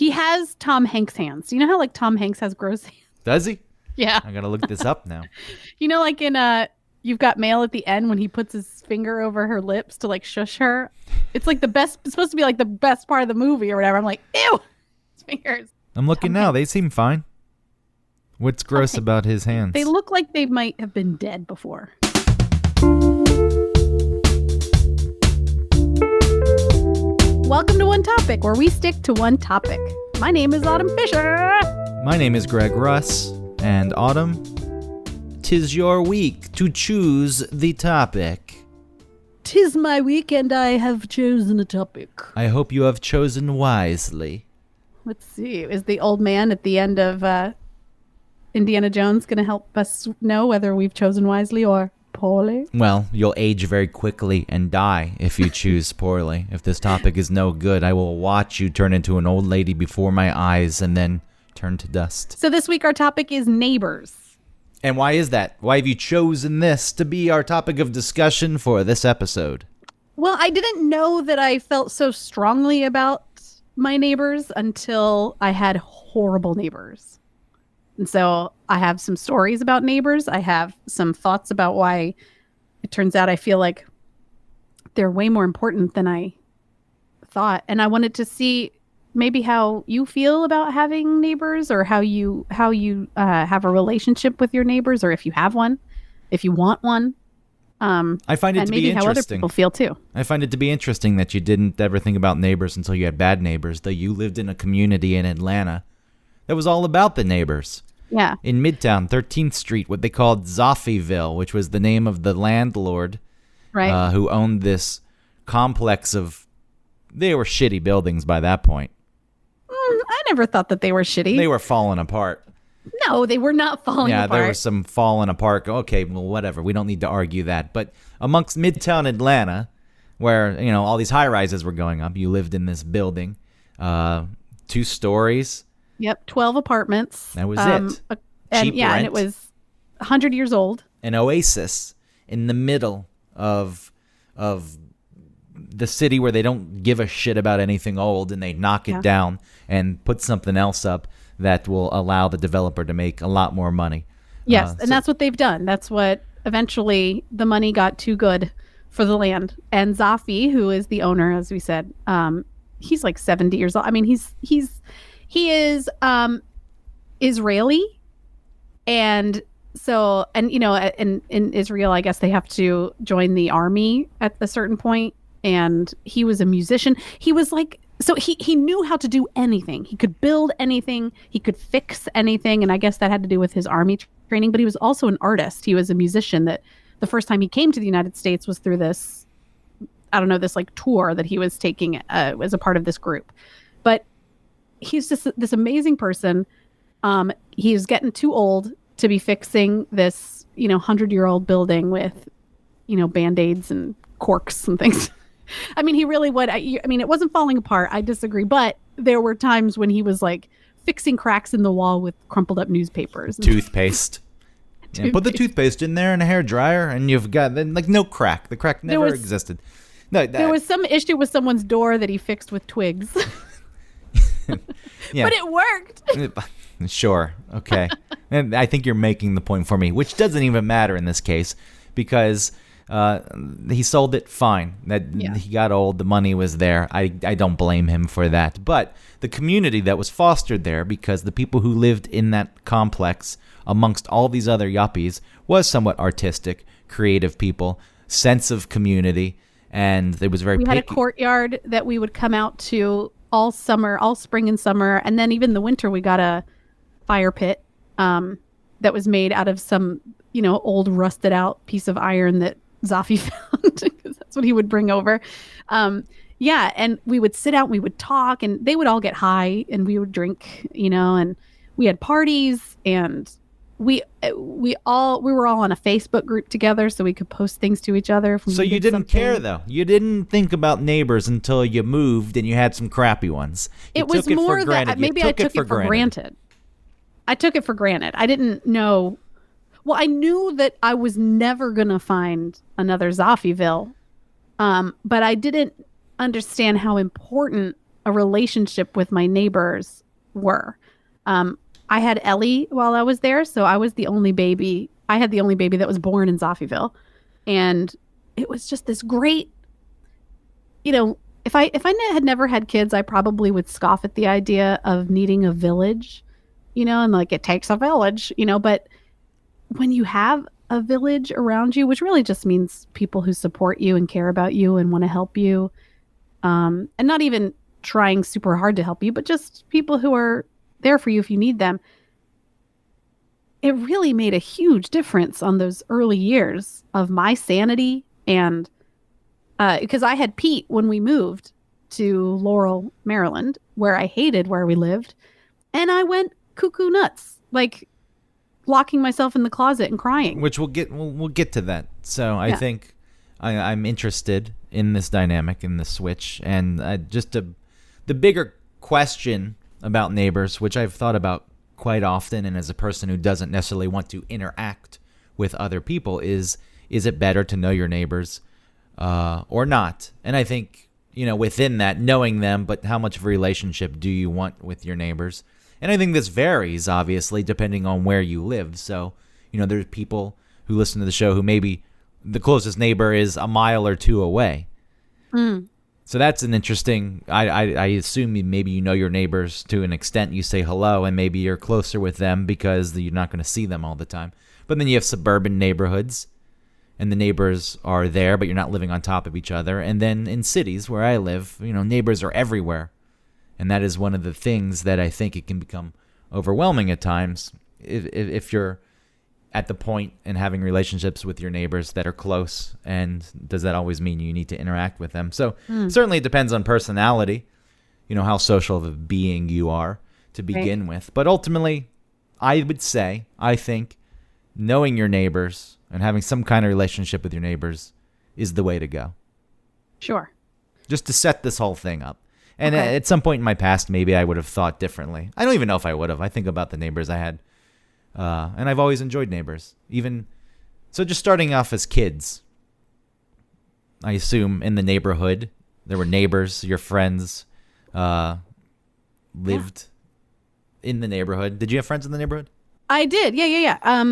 He has Tom Hanks hands. You know how like Tom Hanks has gross hands? Does he? Yeah. I gotta look this up now. You know, like in You've Got Mail at the end when he puts his finger over her lips to like shush her. It's like the best. It's supposed to be like the best part of the movie or whatever. I'm like, ew, his fingers. I'm looking now. They seem fine. What's gross about his hands? They look like they might have been dead before. Welcome to One Topic, where we stick to one topic. My name is Autumn Fisher. My name is Greg Russ. And Autumn, 'tis your week to choose the topic. 'Tis my week and I have chosen a topic. I hope you have chosen wisely. Let's see. Is the old man at the end of Indiana Jones going to help us know whether we've chosen wisely or poorly? Well, you'll age very quickly and die if you choose poorly. If this topic is no good, I will watch you turn into an old lady before my eyes and then turn to dust. So this week our topic is neighbors. And why is that? Why have you chosen this to be our topic of discussion for this episode? Well, I didn't know that I felt so strongly about my neighbors until I had horrible neighbors. And so I have some stories about neighbors. I have some thoughts about why it turns out I feel like they're way more important than I thought. And I wanted to see maybe how you feel about having neighbors, or how you have a relationship with your neighbors, or if you have one, if you want one. I find it to be interesting. How other people feel too. I find it to be interesting that you didn't ever think about neighbors until you had bad neighbors. That you lived in a community in Atlanta that was all about the neighbors. Yeah. In Midtown, 13th Street, what they called Zoffieville, which was the name of the landlord, right, who owned this complex of. They were shitty buildings by that point. I never thought that they were shitty. They were falling apart. No, they were not falling apart. Yeah, there was some falling apart. Okay, well, whatever. We don't need to argue that. But amongst Midtown Atlanta, where, you know, all these high-rises were going up, you lived in this building, 2 stories. Yep, 12 apartments. That was it. And Cheap rent. And it was 100 years old. An oasis in the middle of the city where they don't give a shit about anything old, and they knock it down and put something else up that will allow the developer to make a lot more money. Yes, and that's what they've done. That's what eventually the money got too good for the land. And Zaffi, who is the owner, as we said, he's like 70 years old. I mean, he is Israeli, and so, and you know, in Israel, I guess they have to join the army at a certain point. And he was a musician. He was like, so he knew how to do anything. He could build anything. He could fix anything. And I guess that had to do with his army training. But he was also an artist. He was a musician. That the first time he came to the United States was through this, I don't know, this like tour that he was taking as a part of this group. But he's just this amazing person. He's getting too old to be fixing this, 100-year-old building with, Band-Aids and corks and things. I mean, he really would. I mean, it wasn't falling apart. I disagree. But there were times when he was like fixing cracks in the wall with crumpled up newspapers. Toothpaste. Yeah, put the toothpaste in there in a hair dryer and you've got like no crack. The crack never existed. No, there was some issue with someone's door that he fixed with twigs. Yeah. But it worked. Sure. Okay. And I think you're making the point for me, which doesn't even matter in this case because he sold it fine. He got old. The money was there. I don't blame him for that. But the community that was fostered there, because the people who lived in that complex amongst all these other yuppies was somewhat artistic, creative people, sense of community, and it was very. We had a courtyard that we would come out to all summer, all spring and summer, and then even the winter we got a fire pit that was made out of some old rusted out piece of iron that Zaffi found, because that's what he would bring over. And we would sit out and we would talk, and they would all get high and we would drink, and we had parties, and we were all on a Facebook group together so we could post things to each other. So you didn't care though. You didn't think about neighbors until you moved and you had some crappy ones. It was more that maybe I took it for granted. I took it for granted. I didn't know. Well, I knew that I was never going to find another Zoffieville, but I didn't understand how important a relationship with my neighbors were. I had Ellie while I was there, so I was the only baby. I had the only baby that was born in Zoffieville, and it was just this great, if I had never had kids, I probably would scoff at the idea of needing a village, and like it takes a village, but when you have a village around you, which really just means people who support you and care about you and want to help you, and not even trying super hard to help you, but just people who are there for you if you need them. It really made a huge difference on those early years of my sanity. And because I had Pete when we moved to Laurel, Maryland, where I hated where we lived, and I went cuckoo nuts, like locking myself in the closet and crying. Which we'll get to that. So I think I'm interested in this dynamic, in the switch, and the bigger question about neighbors, which I've thought about quite often, and as a person who doesn't necessarily want to interact with other people, is it better to know your neighbors or not? And I think, within that, knowing them, but how much of a relationship do you want with your neighbors? And I think this varies, obviously, depending on where you live. So, there's people who listen to the show who maybe the closest neighbor is a mile or two away. Mm. So that's an interesting, I assume maybe your neighbors to an extent. You say hello, and maybe you're closer with them because you're not going to see them all the time. But then you have suburban neighborhoods, and the neighbors are there, but you're not living on top of each other. And then in cities where I live, neighbors are everywhere. And that is one of the things that I think it can become overwhelming at times if you're at the point in having relationships with your neighbors that are close. And does that always mean you need to interact with them? So certainly it depends on personality, how social of a being you are to begin with. But ultimately, I would say, I think knowing your neighbors and having some kind of relationship with your neighbors is the way to go. Sure. Just to set this whole thing up. And at some point in my past, maybe I would have thought differently. I don't even know if I would have. I think about the neighbors I had. And I've always enjoyed neighbors. So just starting off as kids, I assume in the neighborhood, there were neighbors, your friends lived in the neighborhood. Did you have friends in the neighborhood? I did. Yeah.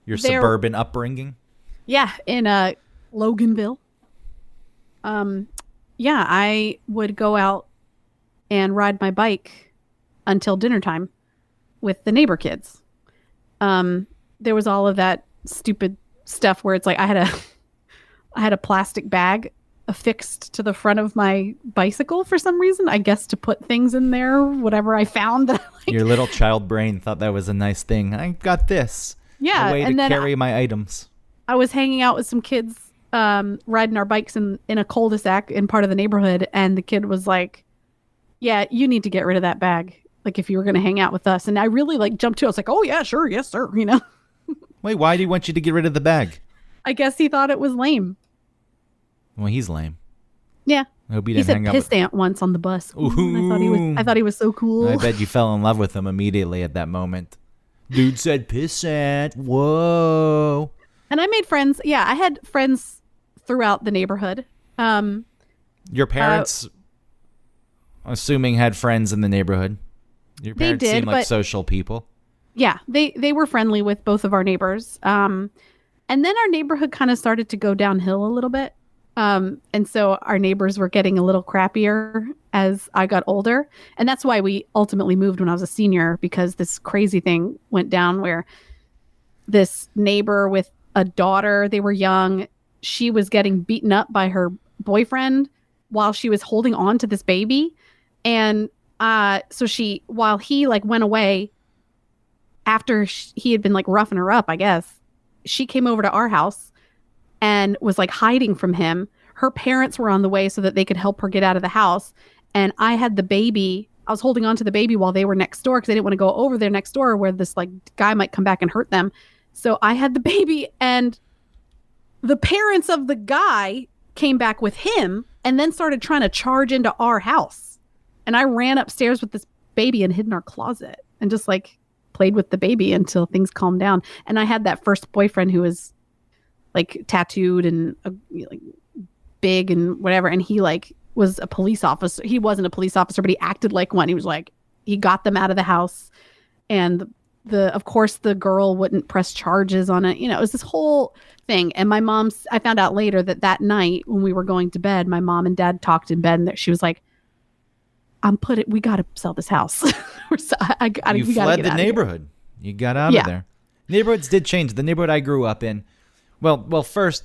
Your suburban upbringing? Yeah, in Loganville. Yeah, I would go out and ride my bike until dinner time with the neighbor kids. There was all of that stupid stuff where it's like I had a plastic bag affixed to the front of my bicycle for some reason, I guess to put things in there, whatever I found that I liked. Your little child brain thought that was a nice thing. I got this. Yeah, a way to carry my items. I was hanging out with some kids riding our bikes in a cul-de-sac in part of the neighborhood, and the kid was like, yeah, you need to get rid of that bag, like if you were going to hang out with us. And I really jumped to it. I was like, oh yeah, sure, yes sir, Wait, why do you want you to get rid of the bag? I guess he thought it was lame. Well, he's lame. Yeah. I hope he didn't said hang out pissant once on the bus. Ooh. I thought he was so cool. I bet you fell in love with him immediately at that moment. Dude said pissant. Whoa. And I made friends. Yeah, I had friends throughout the neighborhood. Your parents, assuming, had friends in the neighborhood. Your parents seem like social people. Yeah, they were friendly with both of our neighbors. And then our neighborhood kind of started to go downhill a little bit. And so our neighbors were getting a little crappier as I got older. And that's why we ultimately moved when I was a senior, because this crazy thing went down where this neighbor with a daughter, they were young, she was getting beaten up by her boyfriend while she was holding on to this baby. And so while he went away after he had been roughing her up, I guess, she came over to our house and was hiding from him. Her parents were on the way so that they could help her get out of the house. And I had the baby. I was holding on to the baby while they were next door because I didn't want to go over there next door where this guy might come back and hurt them. So I had the baby, and the parents of the guy came back with him and then started trying to charge into our house. And I ran upstairs with this baby and hid in our closet and just played with the baby until things calmed down. And I had that first boyfriend who was tattooed and big and whatever. And he was a police officer. He wasn't a police officer, but he acted like one. He was like, he got them out of the house, and of course the girl wouldn't press charges on it. You know, it was this whole thing. And I found out later that night when we were going to bed, my mom and dad talked in bed, and she was like, we got to sell this house. You fled the neighborhood. You got out of there. Neighborhoods did change. The neighborhood I grew up in, well, first,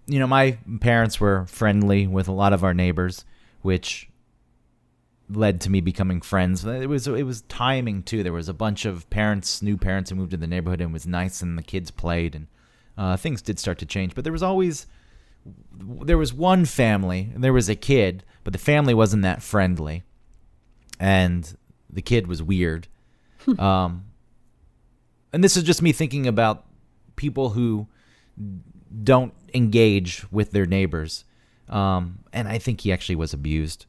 you know, my parents were friendly with a lot of our neighbors, which led to me becoming friends. It was timing too. There was a bunch of new parents who moved to the neighborhood, and it was nice, and the kids played, and things did start to change. But there was one family, and there was a kid, but the family wasn't that friendly, and the kid was weird. And this is just me thinking about people who don't engage with their neighbors. And I think he actually was abused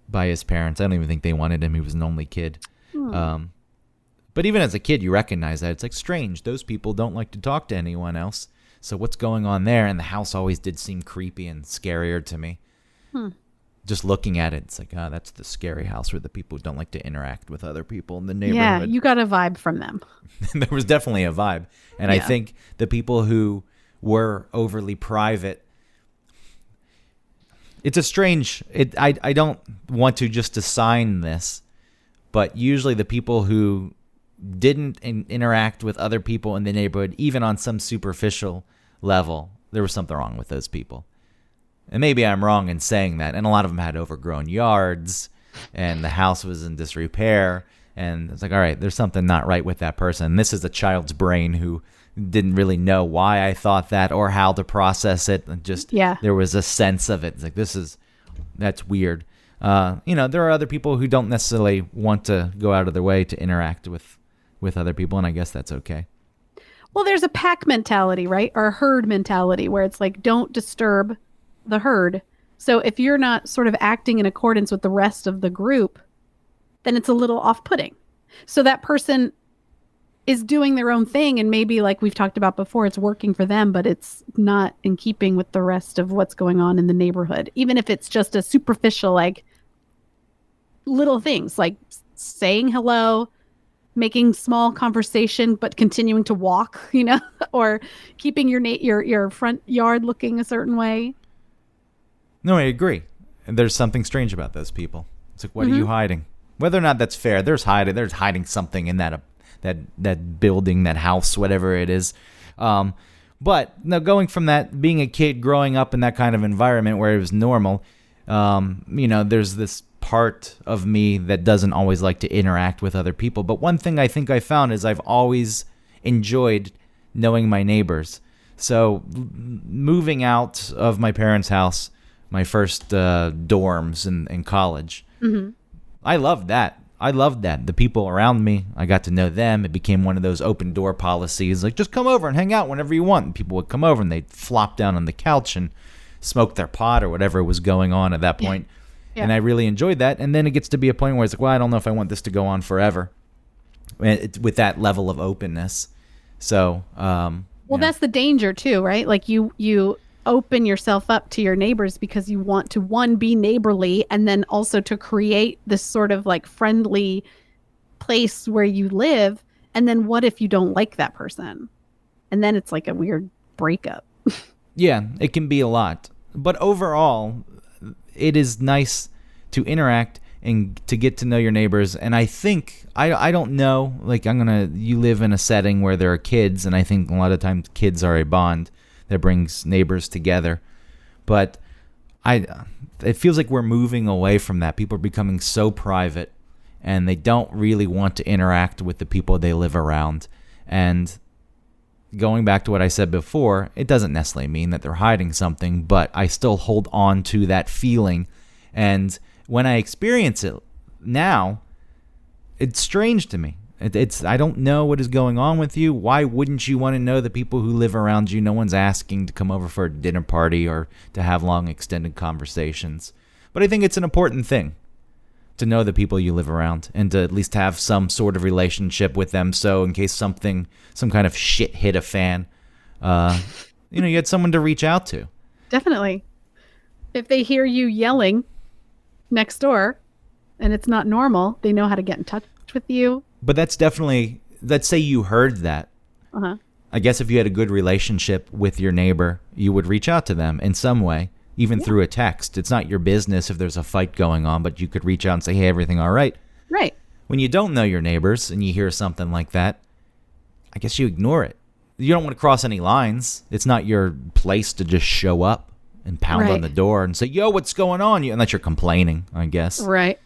by his parents. I don't even think they wanted him. He was an only kid. But even as a kid, you recognize that. It's like strange. Those people don't like to talk to anyone else. So what's going on there? And the house always did seem creepy and scarier to me. Just looking at it, it's like, that's the scary house where the people don't like to interact with other people in the neighborhood. Yeah, you got a vibe from them. There was definitely a vibe. And I think the people who were overly private, it's a strange, I don't want to just assign this, but usually the people who didn't interact with other people in the neighborhood, even on some superficial level, there was something wrong with those people. And maybe I'm wrong in saying that. And a lot of them had overgrown yards, and the house was in disrepair. And it's like, all right, there's something not right with that person. This is a child's brain who didn't really know why I thought that or how to process it. And just, there was a sense of it. It's like, that's weird. There are other people who don't necessarily want to go out of their way to interact with other people, and I guess that's okay. Well, there's a pack mentality, right? Or a herd mentality where it's like, don't disturb the herd. So if you're not sort of acting in accordance with the rest of the group, then it's a little off-putting. So that person is doing their own thing, and maybe, like we've talked about before, it's working for them, but it's not in keeping with the rest of what's going on in the neighborhood. Even if it's just a superficial, like, little things, like saying hello, making small conversation, but continuing to walk, or keeping your front yard looking a certain way. No, I agree. And there's something strange about those people. It's like, what are you hiding? Whether or not that's fair, there's hiding something in that building, that house, whatever it is. But no, going from that, being a kid growing up in that kind of environment where it was normal, there's this part of me that doesn't always like to interact with other people. But one thing I think I found is I've always enjoyed knowing my neighbors. So moving out of my parents' house, my first dorms in college, I loved that. The people around me, I got to know them. It became one of those open door policies, like just come over and hang out whenever you want. And people would come over and they'd flop down on the couch and smoke their pot or whatever was going on at that point. Yeah. And I really enjoyed that. And then it gets to be a point where it's like, well, I don't know if I want this to go on forever with that level of openness. So, that's the danger too, right? Like you open yourself up to your neighbors because you want to, one, be neighborly, and then also to create this sort of like friendly place where you live. And then what if you don't like that person? And then it's like a weird breakup. Yeah, it can be a lot. But overall, it is nice to interact and to get to know your neighbors. And I think, I don't know, like you live in a setting where there are kids, and I think a lot of times kids are a bond that brings neighbors together. But it feels like we're moving away from that. People are becoming so private, and they don't really want to interact with the people they live around. And going back to what I said before, it doesn't necessarily mean that they're hiding something, but I still hold on to that feeling. And when I experience it now, it's strange to me. I don't know what is going on with you. Why wouldn't you want to know the people who live around you? No one's asking to come over for a dinner party or to have long extended conversations. But I think it's an important thing to know the people you live around and to at least have some sort of relationship with them. So in case some kind of shit hit a fan, you had someone to reach out to. Definitely. If they hear you yelling next door and it's not normal, they know how to get in touch with you. But that's definitely, let's say you heard that. Uh-huh. I guess if you had a good relationship with your neighbor, you would reach out to them in some way, even through a text. It's not your business if there's a fight going on, but you could reach out and say, hey, everything all right? Right. When you don't know your neighbors and you hear something like that, I guess you ignore it. You don't want to cross any lines. It's not your place to just show up and pound on the door and say, yo, what's going on? Unless you're complaining, I guess. Right.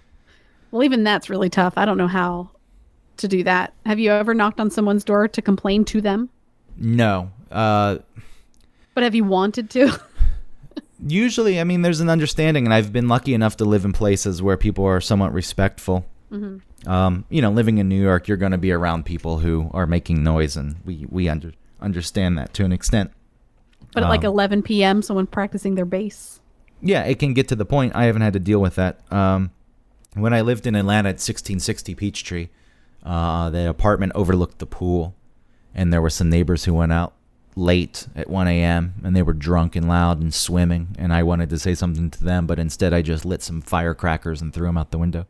Well, even that's really tough. I don't know how to do that. Have you ever knocked on someone's door to complain to them? No. But have you wanted to? Usually, I mean, there's an understanding, and I've been lucky enough to live in places where people are somewhat respectful. Mm-hmm. Living in New York, you're going to be around people who are making noise, and we understand that to an extent. But at like 11 p.m., someone practicing their bass? Yeah, it can get to the point. I haven't had to deal with that. When I lived in Atlanta at 1660 Peachtree, the apartment overlooked the pool, and there were some neighbors who went out late at 1 a.m. and they were drunk and loud and swimming, and I wanted to say something to them, but instead I just lit some firecrackers and threw them out the window.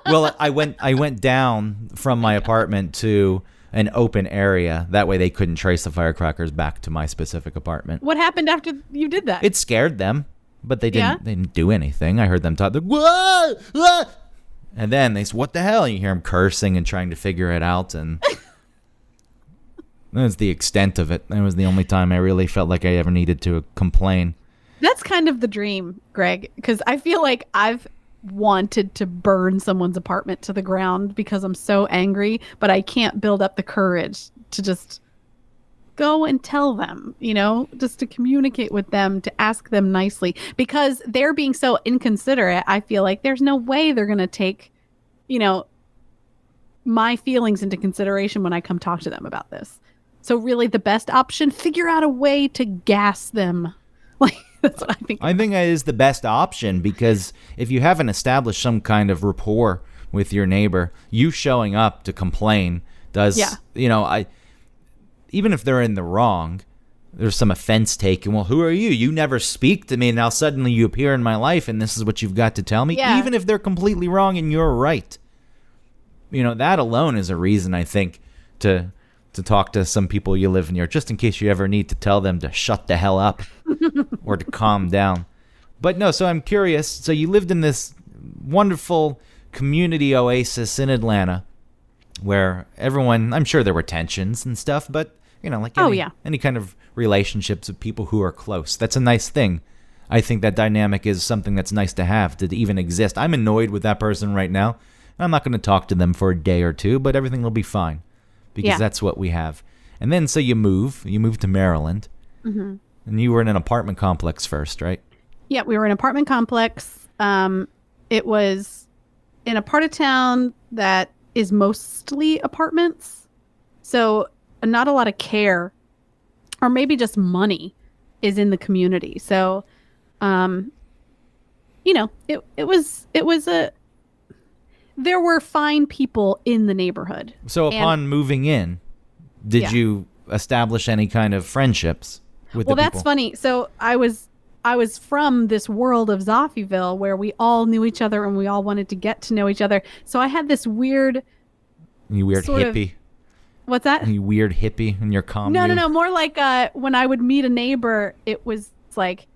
Well, I went down from my apartment to an open area. That way they couldn't trace the firecrackers back to my specific apartment. What happened after you did that? It scared them, but they didn't do anything. I heard them talk. Whoa, whoa! And then they said, what the hell? And you hear them cursing and trying to figure it out, and that was the extent of it. That was the only time I really felt like I ever needed to complain. That's kind of the dream, Greg, because I feel like I've wanted to burn someone's apartment to the ground because I'm so angry, but I can't build up the courage to just go and tell them, just to communicate with them, to ask them nicely, because they're being so inconsiderate. I feel like there's no way they're going to take, my feelings into consideration when I come talk to them about this. So really the best option, figure out a way to gas them. Like, that's what I think. I think that is the best option, because if you haven't established some kind of rapport with your neighbor, you showing up to complain does, even if they're in the wrong, there's some offense taken. Well, who are you? You never speak to me. Now suddenly you appear in my life and this is what you've got to tell me. Yeah. Even if they're completely wrong and you're right. That alone is a reason, I think, to talk to some people you live near, just in case you ever need to tell them to shut the hell up or to calm down. But no, so I'm curious. So you lived in this wonderful community oasis in Atlanta where everyone, I'm sure there were tensions and stuff, but, any kind of relationships with people who are close. That's a nice thing. I think that dynamic is something that's nice to have, to even exist. I'm annoyed with that person right now. I'm not going to talk to them for a day or two, but everything will be fine. Because that's what we have. And then, so you move to Maryland, and you were in an apartment complex first, right? Yeah, we were in an apartment complex. It was in a part of town that is mostly apartments. So not a lot of care, or maybe just money, is in the community. So, there were fine people in the neighborhood. So upon moving in, did you establish any kind of friendships with the people? Well, that's funny. So I was from this world of Zoffieville where we all knew each other and we all wanted to get to know each other. So I had this weird... You weird hippie. What's that? You weird hippie in your commune. No. More like when I would meet a neighbor, it was like,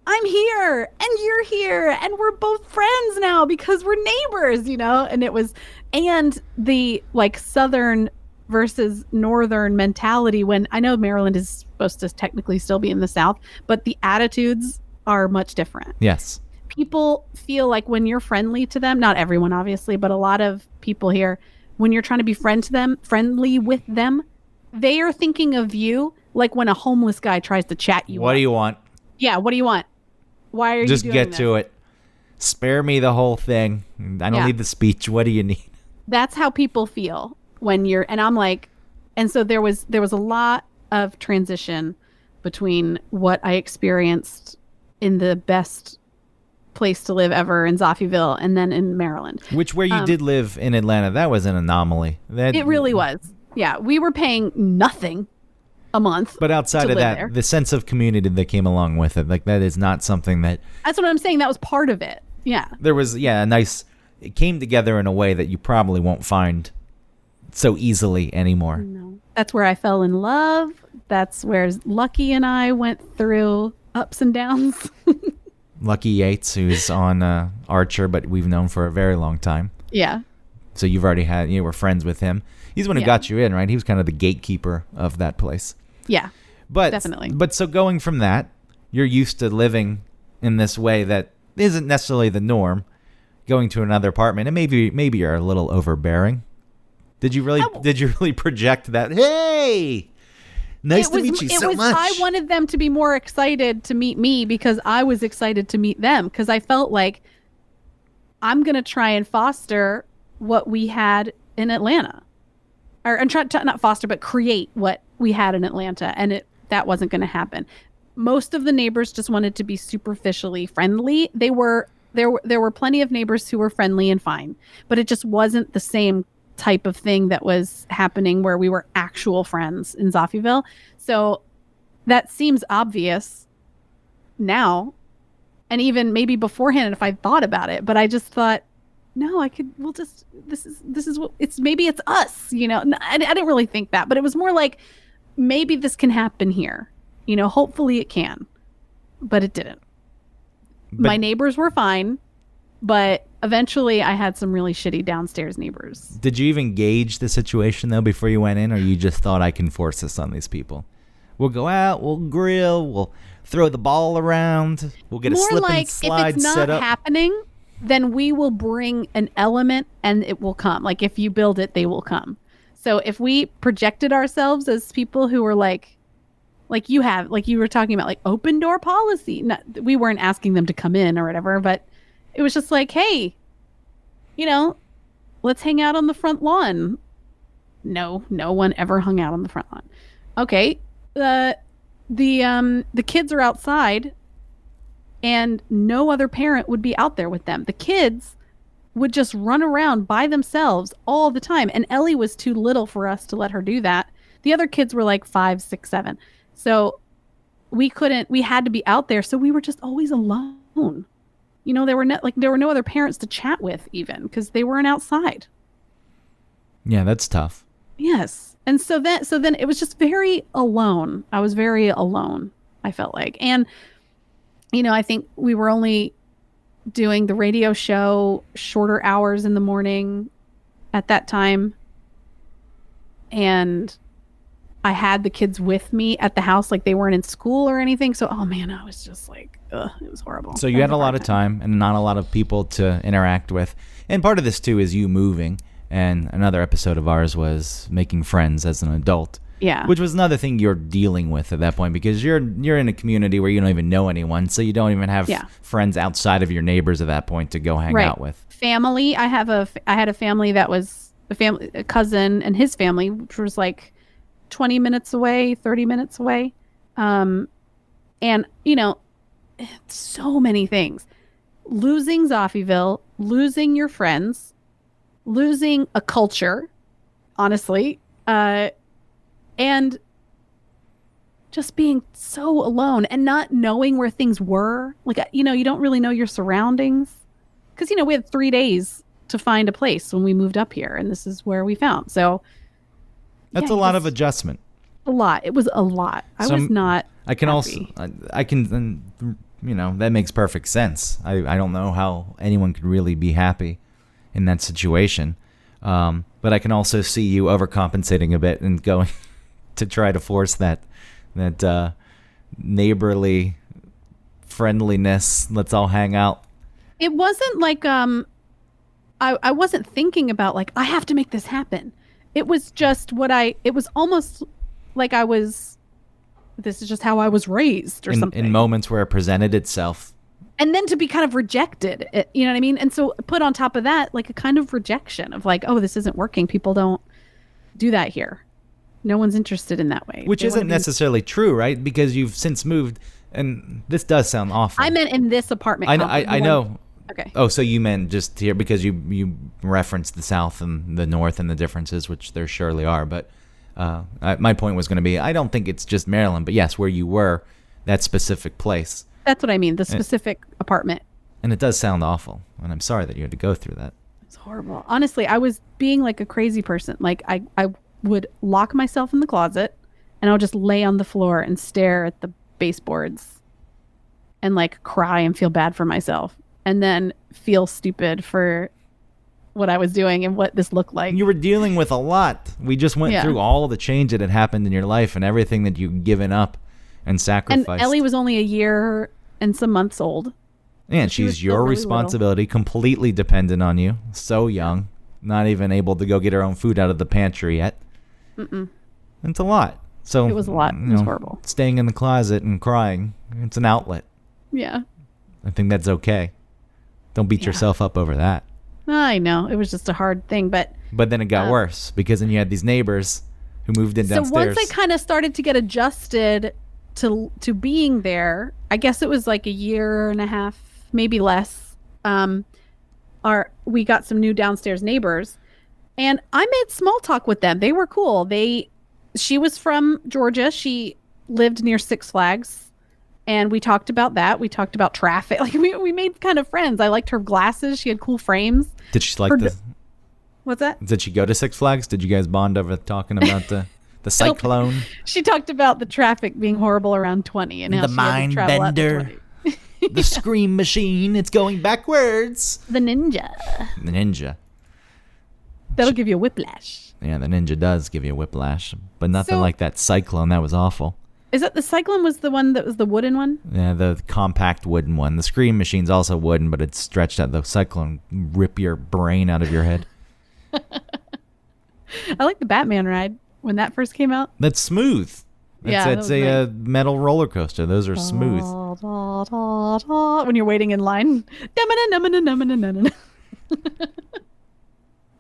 I'm here and you're here and we're both friends now because we're neighbors, and it was, and the like Southern versus Northern mentality, when I know Maryland is supposed to technically still be in the South, but the attitudes are much different. Yes. People feel like when you're friendly to them, not everyone obviously, but a lot of people here, when you're trying to be friendly with them, they are thinking of you like when a homeless guy tries to chat you What up. do you want? Yeah, what do you want? Why are Just you doing get to it. Spare me the whole thing. I don't need the speech. What do you need? That's how people feel when you're, and I'm like, and so there was a lot of transition between what I experienced in the best place to live ever in Zoffieville and then in Maryland. Where you did live in Atlanta, that was an anomaly. It really was. Yeah, we were paying nothing a month. But outside of that, there. the sense of community that came along with it, like that is not something that... That's what I'm saying. That was part of it. Yeah. There was, a nice... It came together in a way that you probably won't find so easily anymore. No. That's where I fell in love. That's where Lucky and I went through ups and downs. Lucky Yates, who's on Archer, but we've known for a very long time. Yeah. So you were friends with him. He's the one who got you in, right? He was kind of the gatekeeper of that place. Yeah, but definitely. But so going from that, you're used to living in this way that isn't necessarily the norm. Going to another apartment, and maybe you're a little overbearing. Did you really project that? Hey, nice to meet you so much. I wanted them to be more excited to meet me because I was excited to meet them, because I felt like I'm gonna try and foster what we had in Atlanta, and try to not foster but create what we had in Atlanta, and that wasn't going to happen. Most of the neighbors just wanted to be superficially friendly. There were plenty of neighbors who were friendly and fine, but it just wasn't the same type of thing that was happening where we were actual friends in Zoffieville. So that seems obvious now, and even maybe beforehand if I thought about it, but I just thought, no, this is what maybe it's us, I didn't really think that, but it was more like, maybe this can happen here, hopefully it can, but it didn't. My neighbors were fine, but eventually I had some really shitty downstairs neighbors. Did you even gauge the situation though before you went in, or you just thought, I can force this on these people? We'll go out, we'll grill, we'll throw the ball around, we'll get more a slip like, and slide if it's set not up. happening, then we will bring an element and it will come. Like if you build it, they will come. So if we projected ourselves as people who were like you were talking about, like open door policy. We weren't asking them to come in or whatever, but it was just like, hey, let's hang out on the front lawn. No one ever hung out on the front lawn. Okay. The kids are outside and no other parent would be out there with them. The kids would just run around by themselves all the time. And Ellie was too little for us to let her do that. The other kids were like 5, 6, 7. So we had to be out there. So we were just always alone. There were no other parents to chat with even, because they weren't outside. Yeah, that's tough. Yes. And so then it was just very alone. I was very alone, I felt like. And, I think we were only doing the radio show shorter hours in the morning at that time. And I had the kids with me at the house, like they weren't in school or anything. So, oh man, I was just like, it was horrible. So you had a lot of time and not a lot of people to interact with. And part of this too is you moving. And another episode of ours was making friends as an adult. Yeah. Which was another thing you're dealing with at that point, because you're in a community where you don't even know anyone, so you don't even have friends outside of your neighbors at that point to go hang out with. Family. I had a family that was a cousin and his family, which was like 20 minutes away, 30 minutes away. And so many things. Losing Zoffieville, losing your friends, losing a culture, honestly, and just being so alone and not knowing where things were. Like, you don't really know your surroundings. Because, we had 3 days to find a place when we moved up here, and this is where we found. So that's a lot of adjustment. A lot. It was a lot. I was not happy. That makes perfect sense. I don't know how anyone could really be happy in that situation. But I can also see you overcompensating a bit and going to try to force that neighborly friendliness. Let's all hang out. It wasn't like I wasn't thinking about like, I have to make this happen. It was just it was almost like this is just how I was raised or something. In moments where it presented itself. And then to be kind of rejected, you know what I mean? And so put on top of that, like a kind of rejection of like, oh, this isn't working. People don't do that here. No one's interested in that way. Which isn't necessarily true, right? Because you've since moved, and this does sound awful. I meant in this apartment. I know. Okay. Oh, so you meant just here because you referenced the South and the North and the differences, which there surely are. But My point was going to be, I don't think it's just Maryland, but yes, where you were, that specific place. That's what I mean, the specific apartment. And it does sound awful, and I'm sorry that you had to go through that. It's horrible. Honestly, I was being like a crazy person. Like I would lock myself in the closet, and I would just lay on the floor and stare at the baseboards and like cry and feel bad for myself, and then feel stupid for what I was doing and what this looked like. You were dealing with a lot. We just went through all the change that had happened in your life and everything that you've given up and sacrificed. And Ellie was only a year and some months old. And she's your responsibility, completely dependent on you. So young, not even able to go get her own food out of the pantry yet. It's a lot. So it was a lot. It was horrible. Staying in the closet and crying, it's an outlet. Yeah. I think that's okay. Don't beat yourself up over that. I know. It was just a hard thing, but then it got worse because then you had these neighbors who moved in downstairs. So once I kind of started to get adjusted to being there, I guess it was like a year and a half, maybe less. We got some new downstairs neighbors, and I made small talk with them. They were cool. She was from Georgia. She lived near Six Flags, and we talked about that. We talked about traffic. Like we made kind of friends. I liked her glasses. She had cool frames. Did she like the? What's that? Did she go to Six Flags? Did you guys bond over talking about the cyclone? She talked about the traffic being horrible around 20 and how the mind bender. The scream machine, it's going backwards. The ninja. That'll give you a whiplash. Yeah, the ninja does give you a whiplash, but nothing like that cyclone. That was awful. Is that the cyclone was the one that was the wooden one? Yeah, the compact wooden one. The scream machine's also wooden, but it's stretched out. The cyclone rip your brain out of your head. I like the Batman ride when that first came out. That's smooth. It's a metal roller coaster. Those are smooth. When you're waiting in line.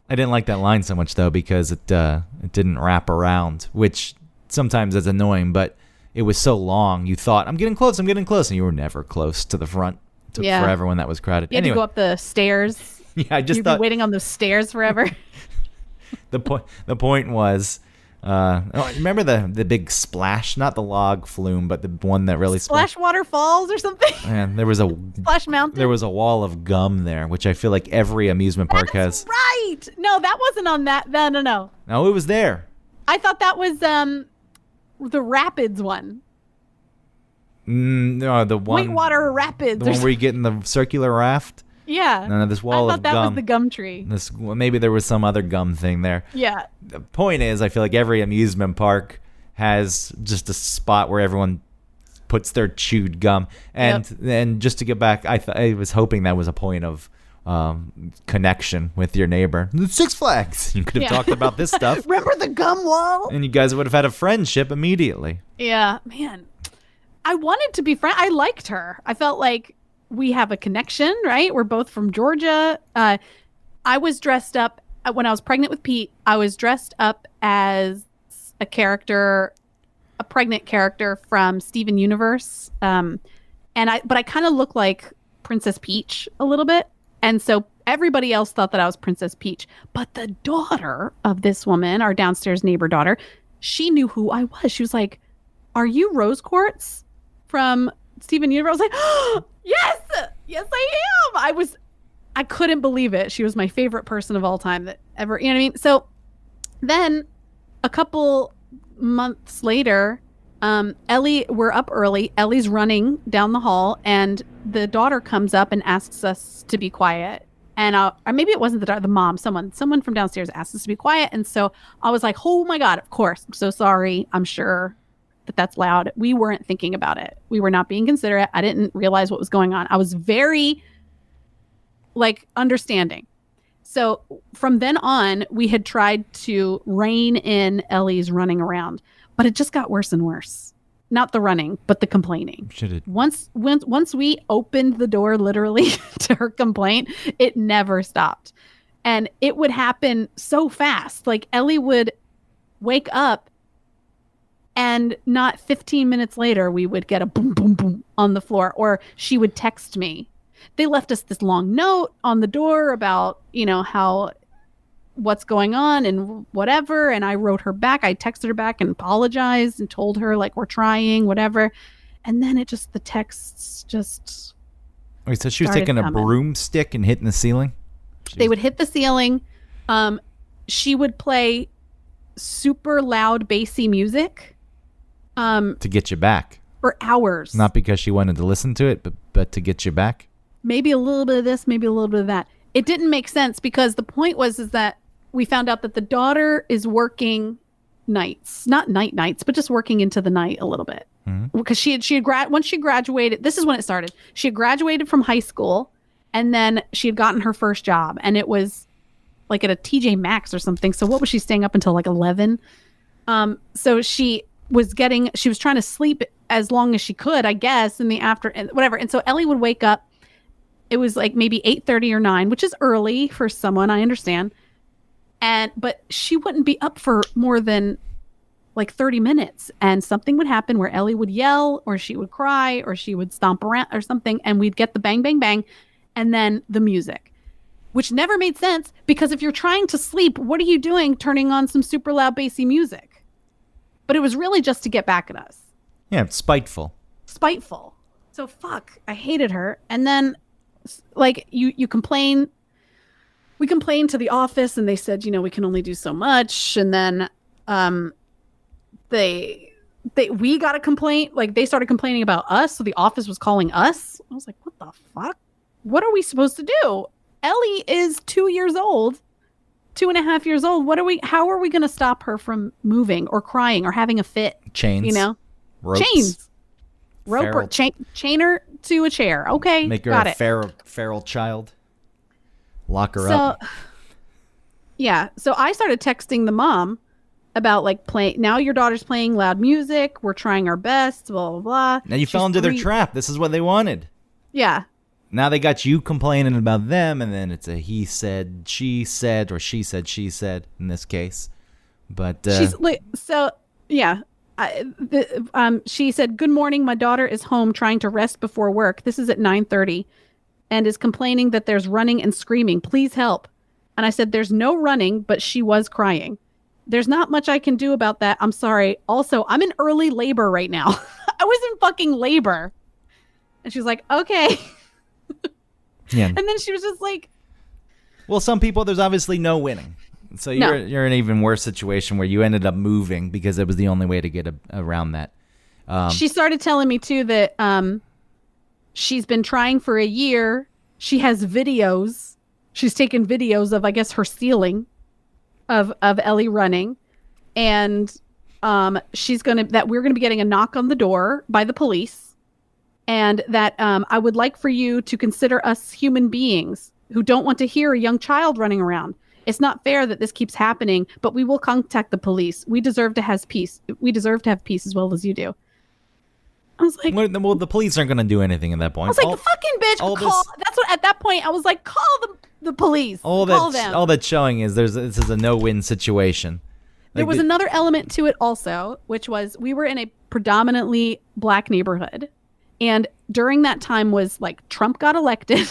I didn't like that line so much, though, because it didn't wrap around, which sometimes is annoying, but it was so long. You thought, I'm getting close, and you were never close to the front. It took forever when that was crowded. You had to go up the stairs. Yeah, I just You'd be waiting on those stairs forever. The point was... remember the big splash, not the log flume, but the one that really Splash Waterfalls or something? And there was a Splash Mountain. There was a wall of gum there, which I feel like every amusement park has. Right. No, that wasn't on that. No. No, it was there. I thought that was the Rapids one. No, the one Whitewater Rapids. The one where you get in the circular raft. Yeah. No, this wall of gum. I thought that was the gum tree. Maybe there was some other gum thing there. Yeah. The point is, I feel like every amusement park has just a spot where everyone puts their chewed gum. And just to get back, I was hoping that was a point of connection with your neighbor. Six Flags. You could have talked about this stuff. Remember the gum wall? And you guys would have had a friendship immediately. Yeah, man. I wanted to be friends. I liked her. I felt like we have a connection, right? We're both from Georgia. I was dressed up when I was pregnant with Pete. I was dressed up as a pregnant character from Steven Universe. But I kind of look like Princess Peach a little bit. And so everybody else thought that I was Princess Peach. But the daughter of this woman, our downstairs neighbor daughter, she knew who I was. She was like, "Are you Rose Quartz from Steven Universe?" I was like, "Oh, yes, I am." I couldn't believe it. She was my favorite person of all time that ever, you know what I mean? So then a couple months later, Ellie, we're up early. Ellie's running down the hall, and the daughter comes up and asks us to be quiet. And or maybe it wasn't the mom, someone from downstairs asked us to be quiet. And so I was like, "Oh my God, of course. I'm so sorry. I'm sure that's loud." We weren't thinking about it. We were not being considerate. I didn't realize what was going on. I was very understanding. So from then on, we had tried to rein in Ellie's running around, but it just got worse and worse. Not the running, but the complaining. Once we opened the door literally to her complaint, it never stopped. And it would happen so fast. Like Ellie would wake up, and not 15 minutes later, we would get a boom, boom, boom on the floor, or she would text me. They left us this long note on the door about, how what's going on and whatever. And I wrote her back. I texted her back and apologized and told her like, we're trying, whatever. And then the texts just. Wait, so she was taking a broomstick and hitting the ceiling? They would hit the ceiling. She would play super loud, bassy music. To get you back. For hours. Not because she wanted to listen to it, but to get you back? Maybe a little bit of this, maybe a little bit of that. It didn't make sense because the point is that we found out that the daughter is working nights. Not nights, but just working into the night a little bit. Mm-hmm. Because once she graduated, this is when it started. She had graduated from high school, and then she had gotten her first job, and it was like at a TJ Maxx or something. So what was she staying up until like 11? So she was trying to sleep as long as she could, I guess, in the whatever. And so Ellie would wake up. It was like maybe 8:30 or 9, which is early for someone, I understand. But she wouldn't be up for more than like 30 minutes, and something would happen where Ellie would yell, or she would cry, or she would stomp around or something, and we'd get the bang, bang, bang, and then the music, which never made sense because if you're trying to sleep, what are you doing turning on some super loud bassy music? But it was really just to get back at us. Yeah, it's spiteful. So fuck, I hated her. And then like you complain. We complained to the office and they said, we can only do so much. And then we got a complaint. Like they started complaining about us. So the office was calling us. I was like, what the fuck? What are we supposed to do? Ellie is 2 years old, 2.5 years old. How are we going to stop her from moving or crying or having a fit? Chains. Ropes. Chains. Rope or chain her to a chair. Okay. Make her a feral child. Lock her up. Yeah. So I started texting the mom about like now your daughter's playing loud music. We're trying our best, blah, blah, blah. Now you fell into their trap. This is what they wanted. Yeah. Now they got you complaining about them, and then it's a he said, she said, or she said, in this case. But she's like, so yeah. She said, "Good morning. My daughter is home trying to rest before work. This is at 9:30, and is complaining that there's running and screaming. Please help." And I said, "There's no running, but she was crying. There's not much I can do about that. I'm sorry. Also, I'm in early labor right now." I was in fucking labor. And she was like, "Okay." Yeah. And then she was just like, well, some people, there's obviously no winning. So you're in an even worse situation where you ended up moving because it was the only way to get around that. She started telling me too that she's been trying for a year. She has videos. She's taken videos of, I guess, her stealing of Ellie running, and that we're gonna be getting a knock on the door by the police, and that I would like for you to consider us human beings who don't want to hear a young child running around. It's not fair that this keeps happening, but we will contact the police. We deserve to have peace. We deserve to have peace as well as you do. I was like, well, the police aren't going to do anything at that point. I was like, the fucking bitch, that's what, at that point, I was like, call the police. Call them. All that's showing is this is a no-win situation. There was another element to it also, which was we were in a predominantly black neighborhood. And during that time was like Trump got elected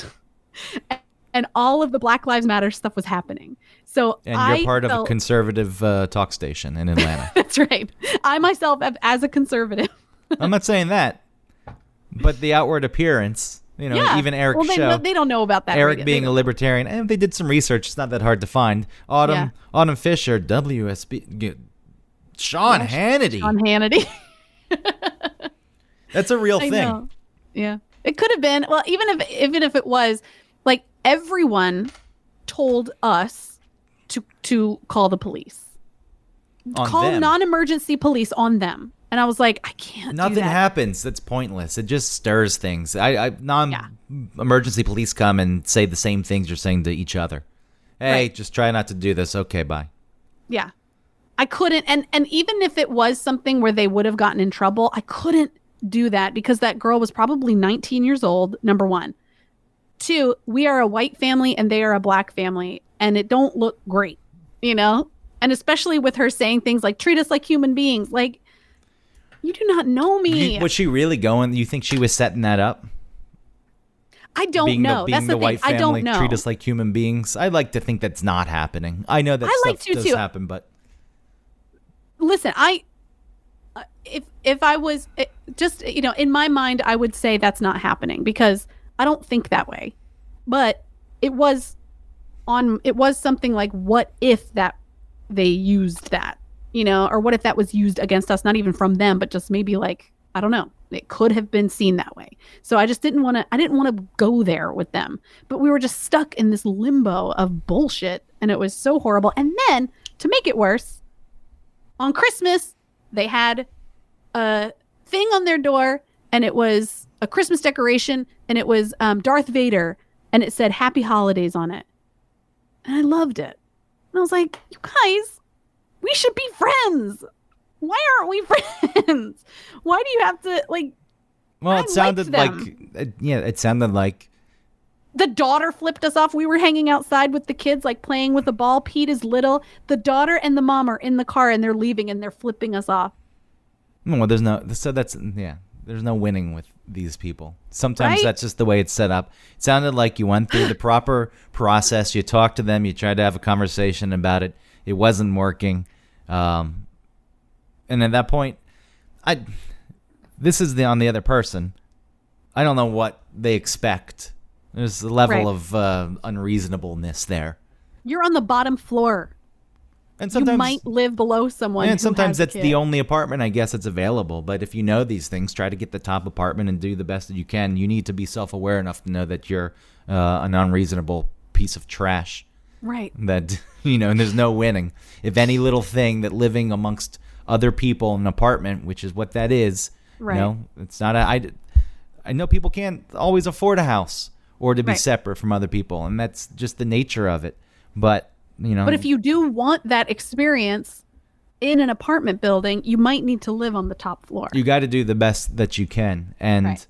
and all of the Black Lives Matter stuff was happening. So you're part of a conservative talk station in Atlanta. That's right. I myself, as a conservative. I'm not saying that, but the outward appearance, even Eric's show. They don't know about that. Eric being a libertarian, and they did some research. It's not that hard to find. Autumn Fisher, WSB, Sean Hannity. That's a real thing. Know. Yeah, it could have been. Well, even if it was, like, everyone told us to call the police, call non-emergency police on them, and I was like, I can't. Nothing happens. That's pointless. It just stirs things. Non-emergency police come and say the same things you're saying to each other. Hey, just try not to do this. Okay, bye. Yeah, I couldn't, and even if it was something where they would have gotten in trouble, I couldn't do that because that girl was probably 19 years old, number one. Two, we are a white family and they are a black family, and it don't look great, and especially with her saying things like, treat us like human beings. Like, you do not know me. Was she really going? You think she was setting that up? I don't know. Being That's the the thing. white I family don't know. treat us like human beings. I like to think that's not happening. I know that stuff does happen, but listen, if I was just, in my mind, I would say that's not happening because I don't think that way. But it was something like, what if that they used that, or what if that was used against us, not even from them, but just maybe like, I don't know. It could have been seen that way. So I just didn't want to go there with them. But we were just stuck in this limbo of bullshit, and it was so horrible. And then, to make it worse, on Christmas, they had a thing on their door, and it was a Christmas decoration, and it was Darth Vader, and it said Happy Holidays on it. And I loved it. And I was like, you guys, we should be friends. Why aren't we friends? Why do you have to, like... Well, it sounded like... it sounded like... The daughter flipped us off. We were hanging outside with the kids, like playing with the ball. Pete is little. The daughter and the mom are in the car, and they're leaving, and they're flipping us off. Well, there's no winning with these people. Sometimes Right? that's just the way it's set up. It sounded like you went through the proper process. You talked to them. You tried to have a conversation about it. It wasn't working. And at that point, this is on the other person. I don't know what they expect. There's a level of unreasonableness there. You're on the bottom floor. And sometimes you might live below someone. And sometimes that's the only apartment, I guess, that's available. But if you know these things, try to get the top apartment and do the best that you can. You need to be self-aware enough to know that you're an unreasonable piece of trash. Right. That, and there's no winning. If any little thing that living amongst other people in an apartment, which is what that is, right. It's not I know people can't always afford a house or to be separate from other people, and that's just the nature of it. But, But if you do want that experience in an apartment building, you might need to live on the top floor. You got to do the best that you can. And,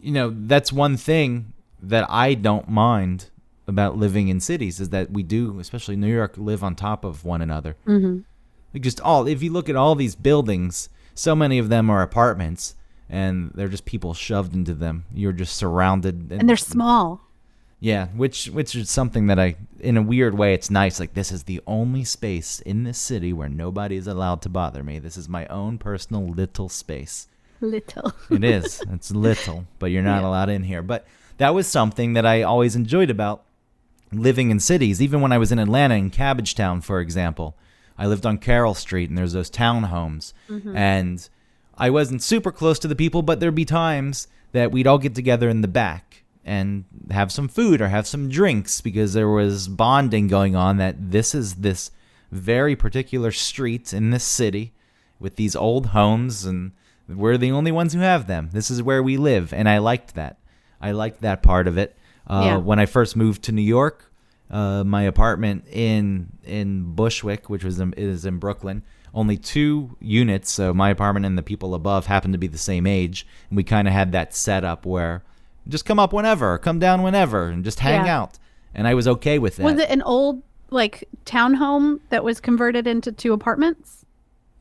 that's one thing that I don't mind about living in cities is that we do, especially New York, live on top of one another. Mm-hmm. Like if you look at all these buildings, so many of them are apartments, and they're just people shoved into them. You're just surrounded. And they're small. Yeah, which is something that in a weird way, it's nice. Like, this is the only space in this city where nobody is allowed to bother me. This is my own personal little space. Little. It is. It's little, but you're not allowed in here. But that was something that I always enjoyed about living in cities. Even when I was in Atlanta, in Cabbagetown, for example, I lived on Carroll Street, and there's those townhomes. Mm-hmm. And I wasn't super close to the people, but there'd be times that we'd all get together in the back and have some food or have some drinks because there was bonding going on that this is this very particular street in this city with these old homes, and we're the only ones who have them. This is where we live, and I liked that. I liked that part of it. When I first moved to New York, my apartment in Bushwick, which is in Brooklyn, only 2 units, so my apartment and the people above happened to be the same age, and we kind of had that setup where just come up whenever, come down whenever, and just hang out. And I was okay with that. Was it an old, townhome that was converted into 2 apartments?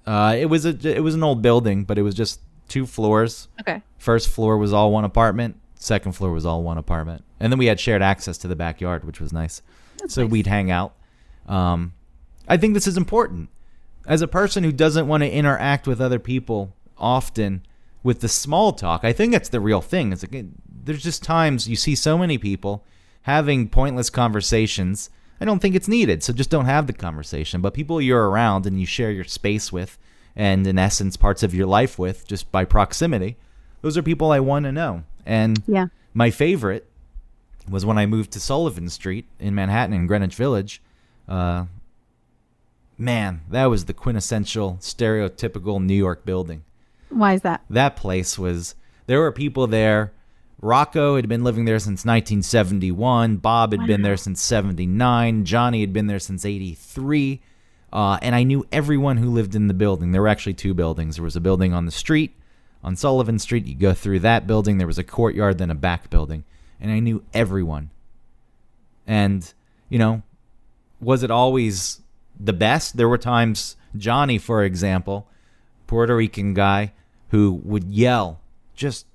It was an old building, but it was just 2 floors. Okay. First floor was all one apartment. Second floor was all one apartment. And then we had shared access to the backyard, which was nice. That's nice. We'd hang out. I think this is important. As a person who doesn't want to interact with other people often with the small talk, I think that's the real thing. It's like, there's just times you see so many people having pointless conversations. I don't think it's needed, so just don't have the conversation. But people you're around and you share your space with, and in essence parts of your life with, just by proximity, those are people I want to know. And my favorite was when I moved to Sullivan Street in Manhattan in Greenwich Village. Man, that was the quintessential, stereotypical New York building. Why is that? That place there were people there. Rocco had been living there since 1971. Bob had been there since 79. Johnny had been there since 83. And I knew everyone who lived in the building. There were actually 2 buildings. There was a building on the street, on Sullivan Street. You go through that building. There was a courtyard, then a back building. And I knew everyone. And, was it always the best? There were times, Johnny, for example, Puerto Rican guy, who would yell just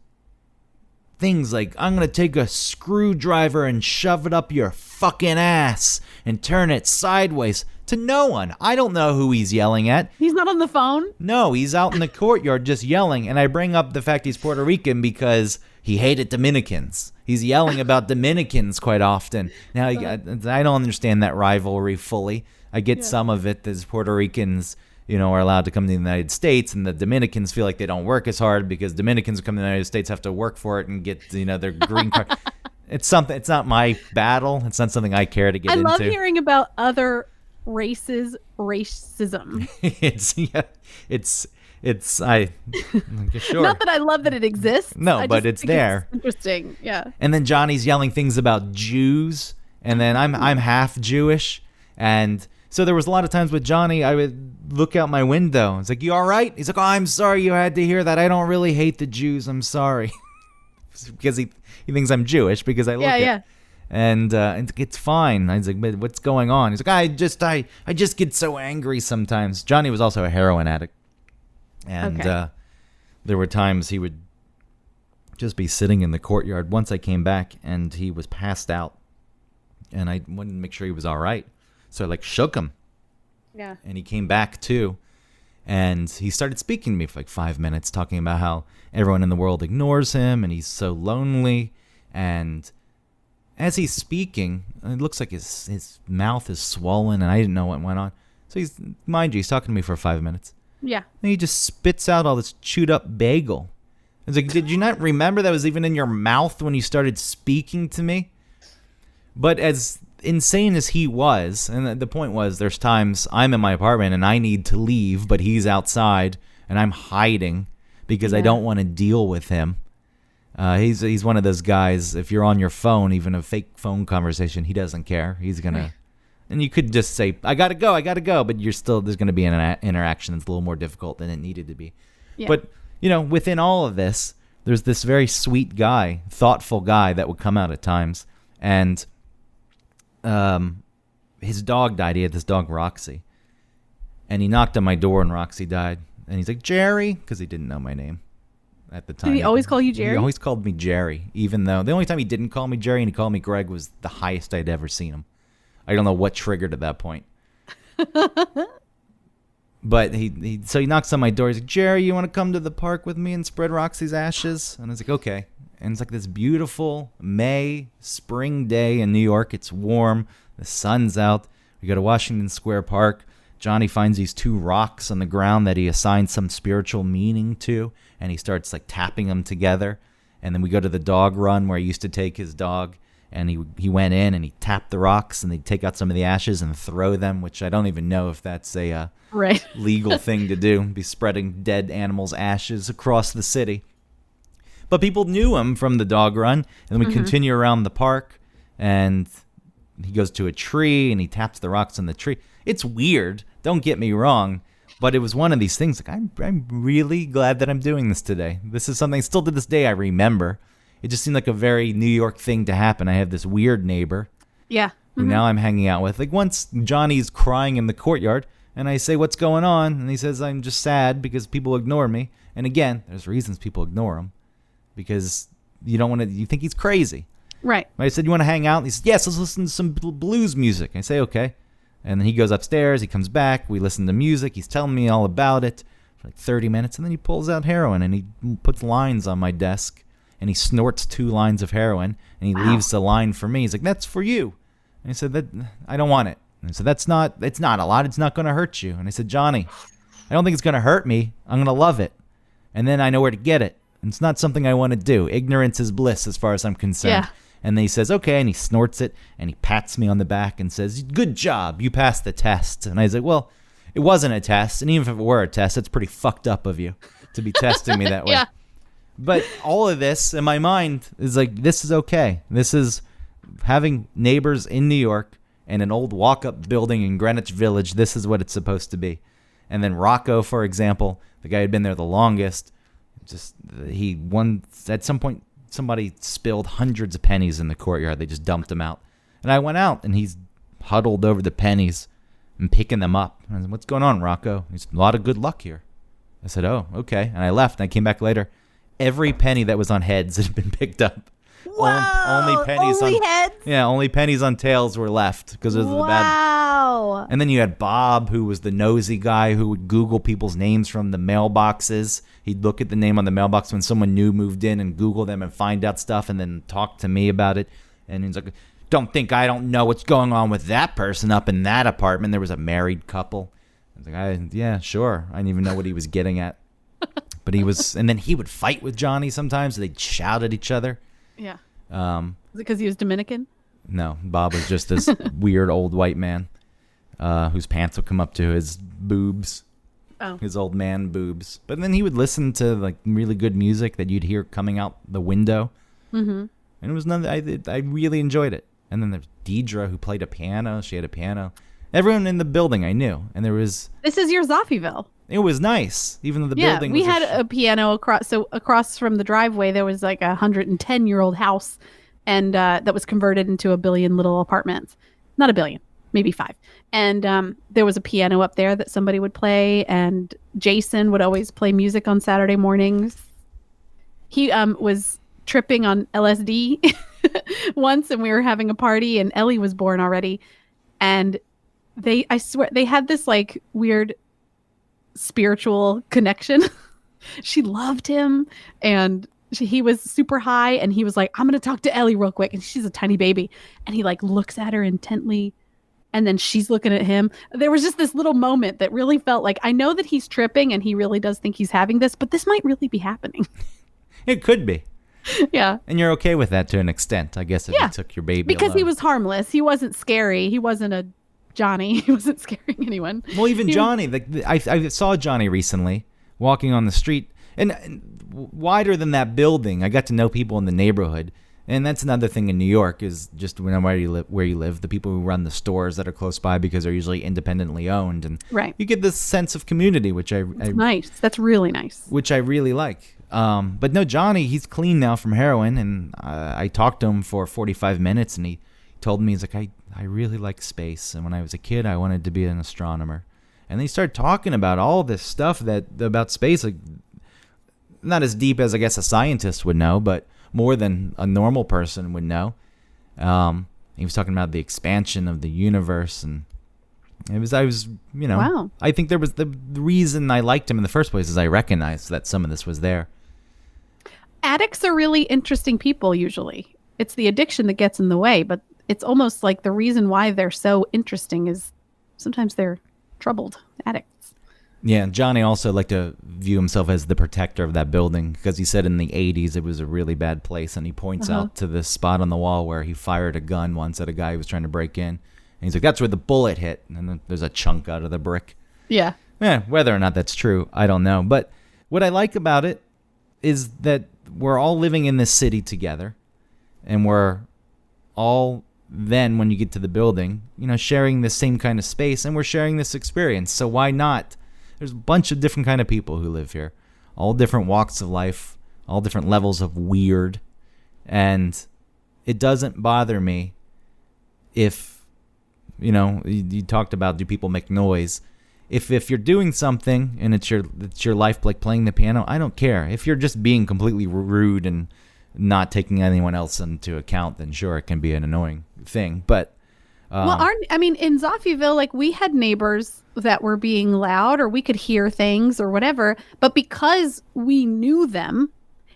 things like, I'm going to take a screwdriver and shove it up your fucking ass and turn it sideways, to no one. I don't know who he's yelling at. He's not on the phone? No, he's out in the courtyard just yelling. And I bring up the fact he's Puerto Rican because he hated Dominicans. He's yelling about Dominicans quite often. Now, I don't understand that rivalry fully. I get some of it as Puerto Ricans, are allowed to come to the United States, and the Dominicans feel like they don't work as hard because Dominicans who come to the United States have to work for it and get, their green card. It's something. It's not my battle. It's not something I care to get into. I love hearing about other races, racism. Sure. Not that I love that it exists. No, but it's there. It's interesting. Yeah. And then Johnny's yelling things about Jews, and then I'm half Jewish, and so there was a lot of times with Johnny, I would look out my window. It's like, you all right? He's like, oh, I'm sorry you had to hear that. I don't really hate the Jews. I'm sorry. Because he thinks I'm Jewish because I look at. And it's fine. I was like, but what's going on? He's like, I just get so angry sometimes. Johnny was also a heroin addict. And there were times he would just be sitting in the courtyard. Once I came back and he was passed out. And I wanted to make sure he was all right. So I shook him. Yeah. And he came back too. And he started speaking to me for 5 minutes, talking about how everyone in the world ignores him and he's so lonely. And as he's speaking, it looks like his mouth is swollen, and I didn't know what went on. So he's talking to me for 5 minutes. Yeah. And he just spits out all this chewed up bagel. I was like, did you not remember that was even in your mouth when you started speaking to me? But as insane as he was, and the point was, there's times I'm in my apartment and I need to leave, but he's outside and I'm hiding because I don't want to deal with him. He's one of those guys, if you're on your phone, even a fake phone conversation, he doesn't care. He's going to, and you could just say, I got to go, but there's going to be an interaction that's a little more difficult than it needed to be. Yeah. But, within all of this, there's this very sweet guy, thoughtful guy that would come out at times, and his dog died. He had this dog, Roxy, and he knocked on my door and Roxy died. And he's like, Jerry, because he didn't know my name at the time. Did he always call you Jerry? He always called me Jerry, even though the only time he didn't call me Jerry and he called me Greg was the highest I'd ever seen him. I don't know what triggered at that point. But so he knocks on my door. He's like, Jerry, you want to come to the park with me and spread Roxy's ashes? And I was like, okay. And it's like this beautiful spring day in New York. It's warm. The sun's out. We go to Washington Square Park. Johnny finds these 2 rocks on the ground that he assigned some spiritual meaning to, and he starts tapping them together. And then we go to the dog run where he used to take his dog, and he went in and he tapped the rocks, and they'd take out some of the ashes and throw them, which I don't even know if that's a legal thing to do, be spreading dead animals' ashes across the city. But people knew him from the dog run, and then we continue around the park, and he goes to a tree, and he taps the rocks on the tree. It's weird, don't get me wrong, but it was one of these things, I'm really glad that I'm doing this today. This is something, still to this day, I remember. It just seemed like a very New York thing to happen. I have this weird neighbor. Yeah. Who now I'm hanging out with. Once Johnny's crying in the courtyard, and I say, what's going on? And he says, I'm just sad because people ignore me. And again, there's reasons people ignore him. Because you think he's crazy. Right. I said, you want to hang out? And he said, yes, let's listen to some blues music. I say, okay. And then he goes upstairs, he comes back, we listen to music, he's telling me all about it for 30 minutes, and then he pulls out heroin, and he puts lines on my desk, and he snorts 2 lines of heroin, and he leaves the line for me. He's like, that's for you. And I said, I don't want it. And I said, it's not a lot, it's not going to hurt you. And I said, Johnny, I don't think it's going to hurt me, I'm going to love it. And then I know where to get it. And it's not something I want to do. Ignorance is bliss as far as I'm concerned. Yeah. And then he says, okay, and he snorts it, and he pats me on the back and says, good job, you passed the test. And I was like, well, it wasn't a test, and even if it were a test, it's pretty fucked up of you to be testing me that way. Yeah. But all of this in my mind is like, this is okay. This is having neighbors in New York and an old walk-up building in Greenwich Village. This is what it's supposed to be. And then Rocco, for example, the guy who had been there the longest, at some point, somebody spilled hundreds of pennies in the courtyard. They just dumped them out. And I went out, and he's huddled over the pennies and picking them up. And I said, what's going on, Rocco? He said, a lot of good luck here. I said, oh, okay. And I left, and I came back later. every penny that was on heads had been picked up. Wow. Only pennies only on heads? Yeah, only pennies on tails were left because of the bad. Wow. And then you had Bob, who was the nosy guy who would Google people's names from the mailboxes. He'd look at the name on the mailbox when someone new moved in and Google them and find out stuff and then talk to me about it. And he's like, don't think I don't know what's going on with that person up in that apartment. There was a married couple. I was like, yeah, sure. I didn't even know what he was getting at. But he was, and then he would fight with Johnny sometimes. They'd shout at each other. Yeah. Is it because he was Dominican? No, Bob was just this weird old white man whose pants would come up to his boobs. Oh. His old man boobs. But then he would listen to like really good music that you'd hear coming out the window. Mm-hmm. And it was I really enjoyed it. And then there's Deidre, who played a piano. She had a piano. Everyone in the building I knew. And there was... This is your Zoffieville. It was nice, even though the building was... Yeah, we had a piano across from the driveway. There was like a 110-year-old house, and that was converted into a billion little apartments. Not a billion, maybe 5. And there was a piano up there that somebody would play, and Jason would always play music on Saturday mornings. He was tripping on LSD once, and we were having a party, and Ellie was born already. And I swear, they had this like weird spiritual connection. She loved him, and he was super high, and he was like, I'm gonna talk to Ellie real quick, and she's a tiny baby, and he like looks at her intently, and then she's looking at him. There was just this little moment that really felt like, I know that he's tripping and he really does think he's having this, but this might really be happening. It could be. Yeah. And you're okay with that to an extent, I guess, if you took your baby because alone. He was harmless. He wasn't scary. He wasn't a Johnny. He wasn't scaring anyone. Well, even Johnny, I saw Johnny recently walking on the street, and wider than that building, I got to know people in the neighborhood. And that's another thing in New York is just where you live, the people who run the stores that are close by, because they're usually independently owned. And you get this sense of community, which It's nice. That's really nice. Which I really like. But no, Johnny, he's clean now from heroin. And I talked to him for 45 minutes, and he told me, he's like, I really like space. And when I was a kid, I wanted to be an astronomer. And they started talking about all this stuff about space, like not as deep as I guess a scientist would know, but more than a normal person would know. He was talking about the expansion of the universe, and I was wow. I think there was the reason I liked him in the first place is I recognized that some of this was there. Addicts are really interesting people usually. It's the addiction that gets in the way, but it's almost like the reason why they're so interesting is sometimes they're troubled addicts. Yeah, Johnny also liked to view himself as the protector of that building because he said in the 80s it was a really bad place, and he points out to this spot on the wall where he fired a gun once at a guy who was trying to break in. And he's like, that's where the bullet hit, and then there's a chunk out of the brick. Yeah. Yeah, whether or not that's true, I don't know. But what I like about it is that we're all living in this city together, and we're all then, when you get to the building, sharing the same kind of space, and we're sharing this experience. So why not? There's a bunch of different kind of people who live here, all different walks of life, all different levels of weird, and it doesn't bother me if, you talked about, do people make noise? If you're doing something and it's your life, like playing the piano, I don't care. If you're just being completely rude and not taking anyone else into account, then sure, it can be an annoying thing. But in Zoffieville, like, we had neighbors that were being loud, or we could hear things or whatever, but because we knew them,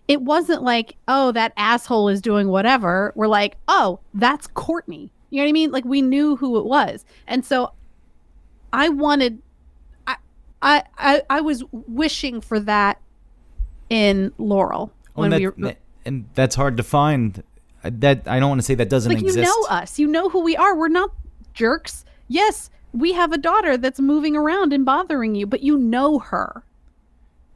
it wasn't like, oh, that asshole is doing whatever. We're like, oh, that's Courtney. You know what I mean? Like, we knew who it was. And so I was wishing for that in Laurel. And that's hard to find. That I don't want to say that doesn't exist. You know us. You know who we are. We're not jerks. Yes, we have a daughter that's moving around and bothering you, but you know her.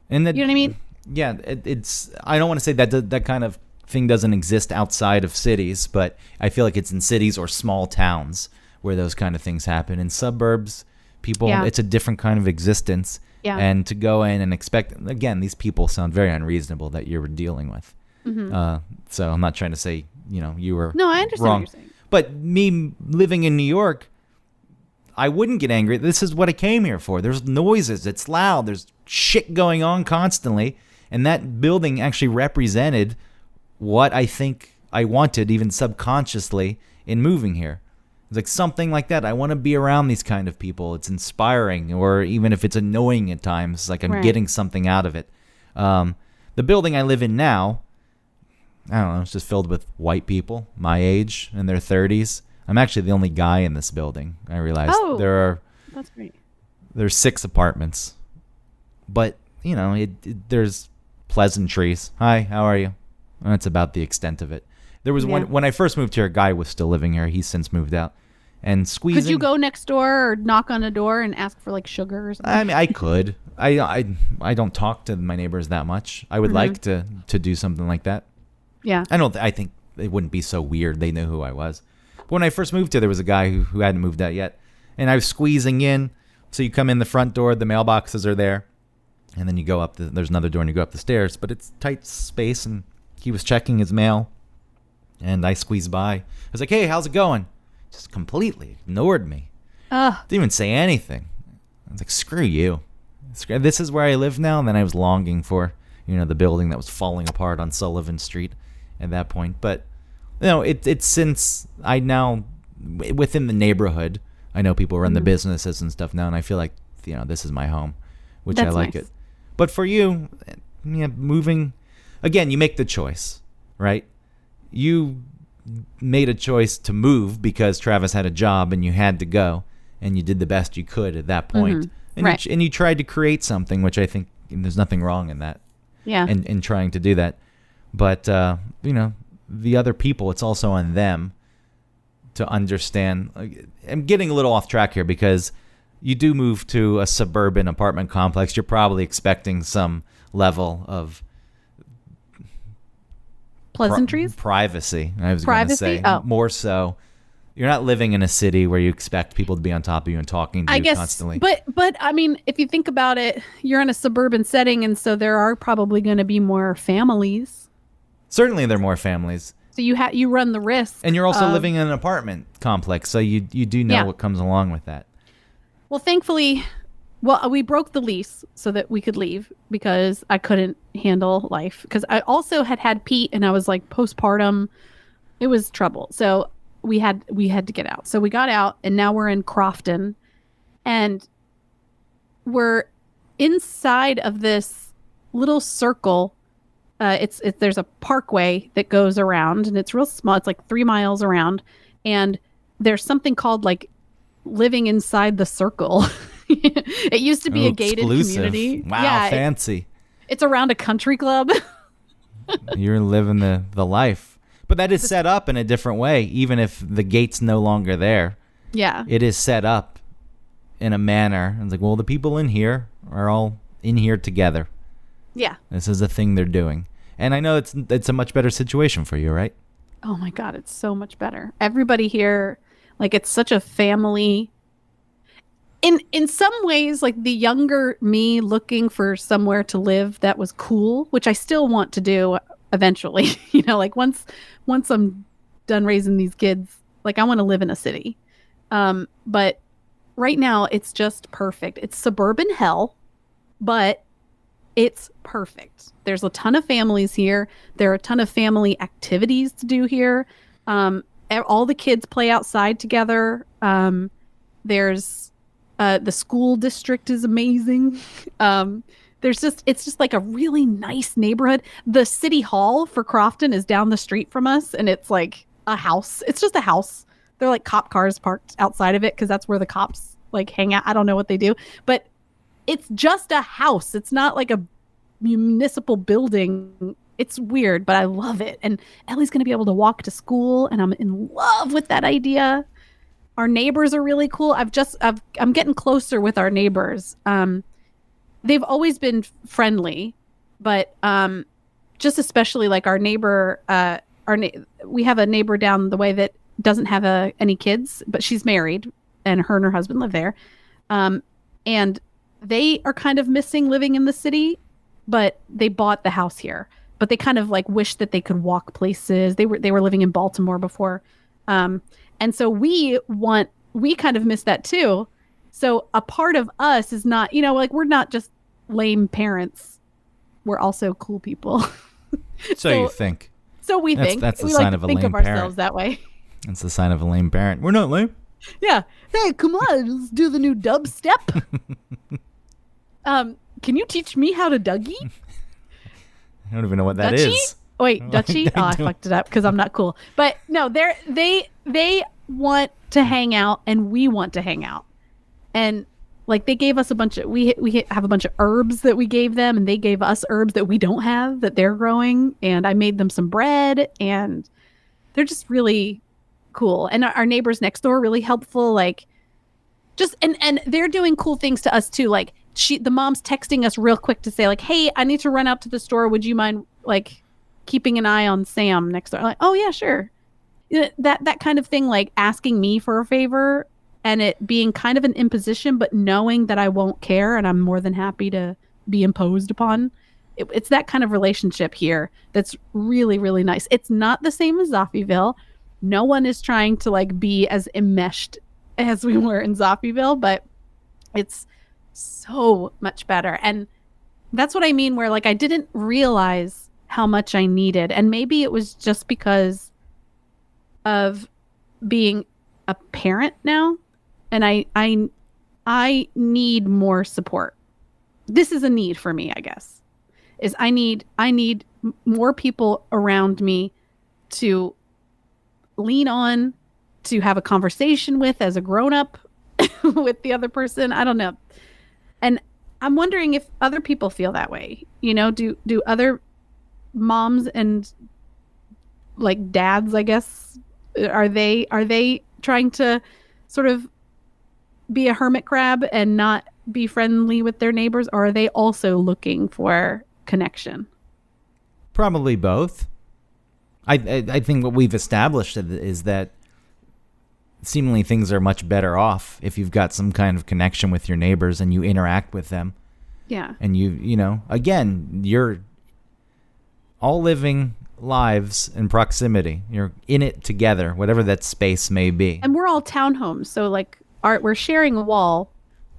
And you know what I mean? Yeah, it's. I don't want to say that kind of thing doesn't exist outside of cities, but I feel like it's in cities or small towns where those kind of things happen. In suburbs, it's a different kind of existence. Yeah. And to go in and expect, again, these people sound very unreasonable that you're dealing with. Mm-hmm. So I'm not trying to say, you were No, I understand wrong. What you're saying. But me living in New York, I wouldn't get angry. This is what I came here for. There's noises. It's loud. There's shit going on constantly. And that building actually represented what I think I wanted, even subconsciously, in moving here. It's like something like that. I want to be around these kind of people. It's inspiring, or even if it's annoying at times, like I'm getting something out of it. The building I live in now, I don't know, it's just filled with white people my age in their 30s. I'm actually the only guy in this building. I realized that's great. There's 6 apartments, but there's pleasantries. Hi, how are you? And that's about the extent of it. There was one when I first moved here. A guy was still living here. He's since moved out. And squeezing. Could you go next door or knock on a door and ask for like sugar or something? I mean, I could. I don't talk to my neighbors that much. I would like to do something like that. Yeah. I think it wouldn't be so weird. They knew who I was. But when I first moved here, there was a guy who hadn't moved out yet, and I was squeezing in. So you come in the front door, the mailboxes are there, and then you go up. There's another door, and you go up the stairs. But it's tight space, and he was checking his mail, and I squeezed by. I was like, "Hey, how's it going?" Just completely ignored me. Didn't even say anything. I was like, screw you. This is where I live now. And then I was longing for, the building that was falling apart on Sullivan Street at that point. But, it's since I now, within the neighborhood, I know people run the businesses and stuff now. And I feel like, this is my home, which I like it. But for you, moving, again, you make the choice, right? You made a choice to move because Travis had a job and you had to go, and you did the best you could at that point. And you tried to create something, which I think there's nothing wrong in that. Yeah. And in trying to do that. But, the other people, it's also on them to understand. I'm getting a little off track here because you do move to a suburban apartment complex. You're probably expecting some level of pleasantries? Privacy, I was going to say. More so. You're not living in a city where you expect people to be on top of you and talking to you constantly. But I mean, if you think about it, you're in a suburban setting, and so there are probably going to be more families. Certainly there are more families. So you run the risk. And you're also living in an apartment complex, so you do know what comes along with that. Well, thankfully, we broke the lease so that we could leave because I couldn't handle life. Because I also had Pete, and I was like postpartum. It was trouble. So we had to get out. So we got out, and now we're in Crofton, and we're inside of this little circle. There's a parkway that goes around, and it's real small. It's like 3 miles around, and there's something called like living inside the circle. It used to be a gated community. Wow, yeah, fancy. It's around a country club. You're living the life. But that is set up in a different way, even if the gate's no longer there. Yeah. It is set up in a manner. It's like, well, the people in here are all in here together. Yeah. This is a thing they're doing. And I know it's a much better situation for you, right? Oh my God, it's so much better. Everybody here, like, it's such a family. In some ways, like the younger me looking for somewhere to live that was cool, which I still want to do eventually. Like once I'm done raising these kids, like I want to live in a city. But right now it's just perfect. It's suburban hell, but it's perfect. There's a ton of families here. There are a ton of family activities to do here. All the kids play outside together. There's the school district is amazing. It's just like a really nice neighborhood. The city hall for Crofton is down the street from us, and it's like a house. It's just a house. They're like cop cars parked outside of it because that's where the cops like hang out. I don't know what they do, but it's just a house. It's not like a municipal building. It's weird, but I love it. And Ellie's going to be able to walk to school, and I'm in love with that idea. Our neighbors are really cool. I'm getting closer with our neighbors. They've always been friendly, but just especially like our neighbor. We have a neighbor down the way that doesn't have any kids, but she's married, and her husband live there. And they are kind of missing living in the city, but they bought the house here. But they kind of like wish that they could walk places. They were living in Baltimore before. And so we kind of miss that too. So a part of us is not, like we're not just lame parents. we're also cool people. So you think. So we think. That's the we sign like of to a think lame of parent. ourselves that way. That's the sign of a lame parent. We're not lame. Yeah. Hey, come on, let's do the new dubstep. Can you teach me how to Dougie? I don't even know what that Dutchie? is. Wait, Dutchie? I fucked it up because I'm not cool. But no, they want to hang out and we want to hang out. And like they gave us a bunch of we have a bunch of herbs that we gave them, and they gave us herbs that we don't have that they're growing, and I made them some bread, and they're just really cool. And our neighbors next door are really helpful, like just and they're doing cool things to us too. Like the mom's texting us real quick to say like, hey, I need to run out to the store, would you mind like keeping an eye on Sam next door? I'm like, oh yeah, sure. That kind of thing, like asking me for a favor and it being kind of an imposition, but knowing that I won't care and I'm more than happy to be imposed upon. It's that kind of relationship here that's really, really nice. It's not the same as Zoffieville. No one is trying to like be as enmeshed as we were in Zoffieville, but it's so much better. And that's what I mean, where like I didn't realize how much I needed. And maybe it was just because of being a parent now. And I need more support. This is a need for me, I guess. Is I need more people around me to lean on, to have a conversation with as a grown-up with the other person. I don't know. And I'm wondering if other people feel that way. You know, do other moms and like dads, I guess, are they trying to sort of be a hermit crab and not be friendly with their neighbors, or are they also looking for connection? Probably both. I think what we've established is that seemingly things are much better off if you've got some kind of connection with your neighbors and you interact with them. Yeah. And you know, again, you're all living lives in proximity. You're in it together, whatever that space may be. And we're all townhomes, so like we're sharing a wall,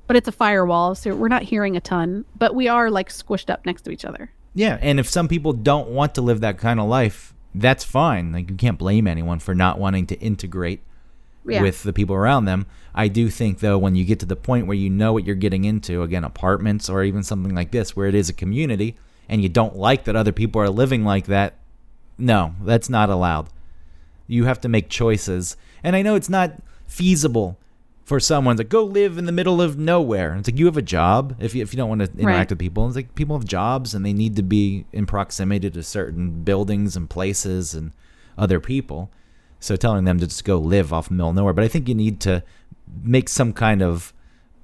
but it's a firewall, so we're not hearing a ton, but we are like squished up next to each other. Yeah, and if some people don't want to live that kind of life, that's fine. Like you can't blame anyone for not wanting to integrate with the people around them. I do think though, when you get to the point where you know what you're getting into, again, apartments or even something like this where it is a community and you don't like that other people are living like that, no, that's not allowed. You have to make choices. And I know it's not feasible for someone to go live in the middle of nowhere. It's like you have a job if you don't want to interact with people. It's like people have jobs and they need to be in proximity to certain buildings and places and other people. So telling them to just go live off the middle of nowhere. But I think you need to make some kind of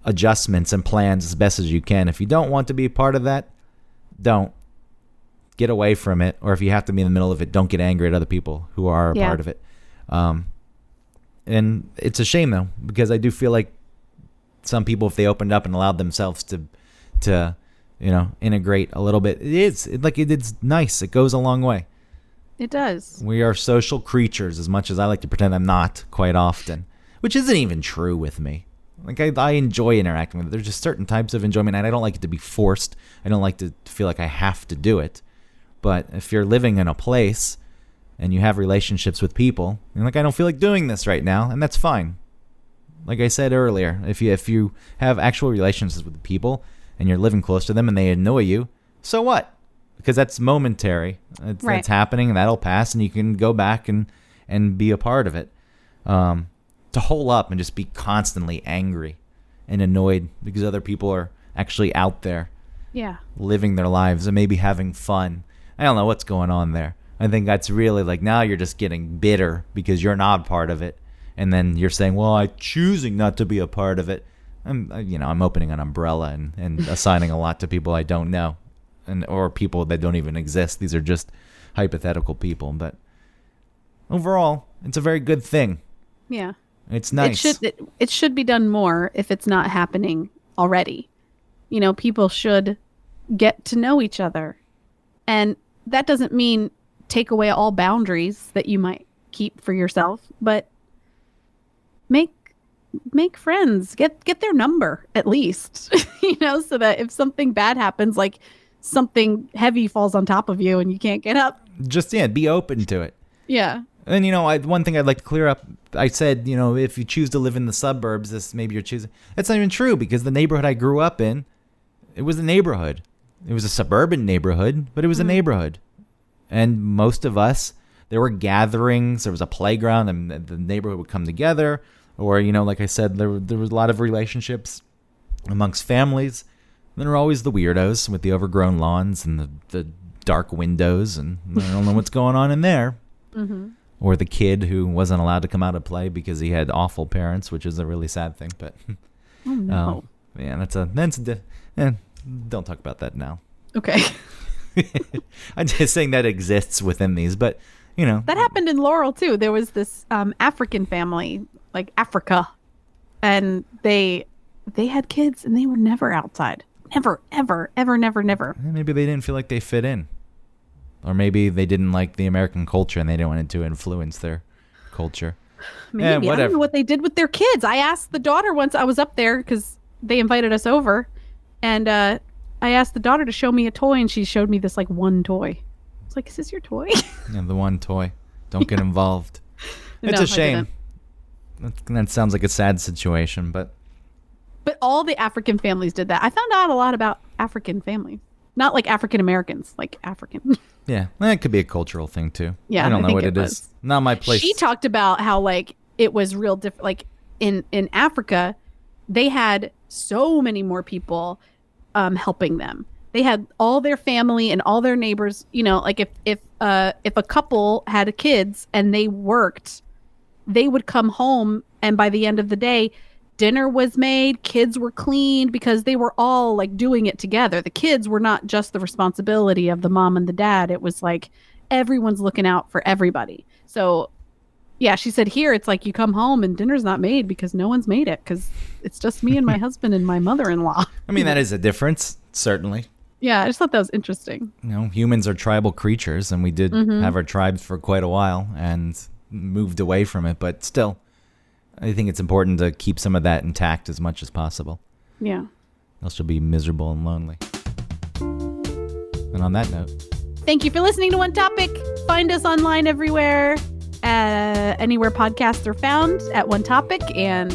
adjustments and plans as best as you can. If you don't want to be a part of that, don't. Get away from it. Or if you have to be in the middle of it, don't get angry at other people who are a part of it. And it's a shame though, because I do feel like some people, if they opened up and allowed themselves to you know, integrate a little bit, it's nice. It goes a long way. It does. We are social creatures, as much as I like to pretend I'm not quite often, which isn't even true with me. Like I enjoy interacting with it. There's just certain types of enjoyment, and I don't like it to be forced. I don't like to feel like I have to do it. But if you're living in a place and you have relationships with people, you're like, I don't feel like doing this right now, and that's fine. Like I said earlier, if you have actual relationships with people and you're living close to them and they annoy you, so what? Because that's momentary. That's happening, and that'll pass, and you can go back and be a part of it. To hole up and just be constantly angry and annoyed because other people are actually out there living their lives and maybe having fun. I don't know what's going on there. I think that's really like now you're just getting bitter because you're not part of it. And then you're saying, well, I'm choosing not to be a part of it. I'm opening an umbrella and assigning a lot to people I don't know or people that don't even exist. These are just hypothetical people. But overall, it's a very good thing. Yeah. It's nice. It should be done more if it's not happening already. You know, people should get to know each other. And that doesn't mean take away all boundaries that you might keep for yourself, but make friends. Get their number at least, you know, so that if something bad happens, like something heavy falls on top of you and you can't get up. Just, be open to it. Yeah. And, one thing I'd like to clear up, I said, if you choose to live in the suburbs, maybe you're choosing. That's not even true, because the neighborhood I grew up in, it was a neighborhood. It was a suburban neighborhood, but it was a neighborhood. And most of us, there were gatherings, there was a playground, and the neighborhood would come together. Or, like I said, there was a lot of relationships amongst families. And there were always the weirdos with the overgrown lawns and the dark windows, and I don't know what's going on in there. Mm-hmm. Or the kid who wasn't allowed to come out and play because he had awful parents, which is a really sad thing. But oh no, don't talk about that now. Okay. I'm just saying that exists within these, but that happened in Laurel too. There was this African family, like Africa, and they had kids and they were never outside. Never, ever, ever, never, never. Maybe they didn't feel like they fit in. Or maybe they didn't like the American culture and they didn't want to influence their culture. Maybe. I don't know what they did with their kids. I asked the daughter once, I was up there because they invited us over. And I asked the daughter to show me a toy, and she showed me this one toy. I was like, is this your toy? Yeah, the one toy. Don't get involved. It's a shame. That sounds like a sad situation, but all the African families did that. I found out a lot about African families. Not like African Americans, like African. Yeah, that could be a cultural thing too. Yeah, I don't know what it is. Not my place. She talked about how it was real different. Like in Africa, they had so many more people helping them. They had all their family and all their neighbors. If a couple had kids and they worked, they would come home, and by the end of the day, dinner was made, kids were cleaned, because they were all doing it together. The kids were not just the responsibility of the mom and the dad. It was everyone's looking out for everybody. So yeah, she said here it's you come home and dinner's not made because no one's made it, because it's just me and my husband and my mother-in-law. I mean, that is a difference, certainly. Yeah, I just thought that was interesting. Humans are tribal creatures, and we did have our tribes for quite a while and moved away from it, but still, I think it's important to keep some of that intact as much as possible. Yeah. Else you'll be miserable and lonely. And on that note, thank you for listening to One Topic. Find us online everywhere, anywhere podcasts are found at One Topic, and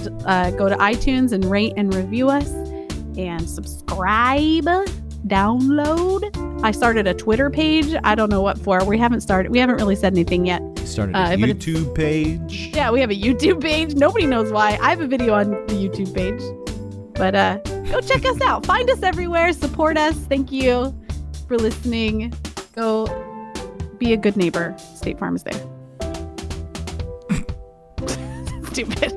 go to iTunes and rate and review us and subscribe, download. I started a Twitter page. I don't know what for. We haven't really said anything yet. Started a YouTube page. Yeah, we have a YouTube page. Nobody knows why. I have a video on the YouTube page. But go check us out. Find us everywhere. Support us. Thank you for listening. Go be a good neighbor. State Farm is there. Stupid.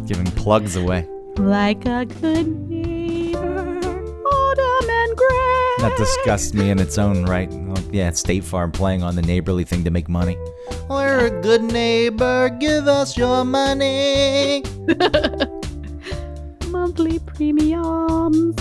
Giving plugs away. Like a good neighbor, autumn and gray. That disgusts me in its own right. Well, yeah, State Farm playing on the neighborly thing to make money. We're a good neighbor, give us your money. Monthly premiums.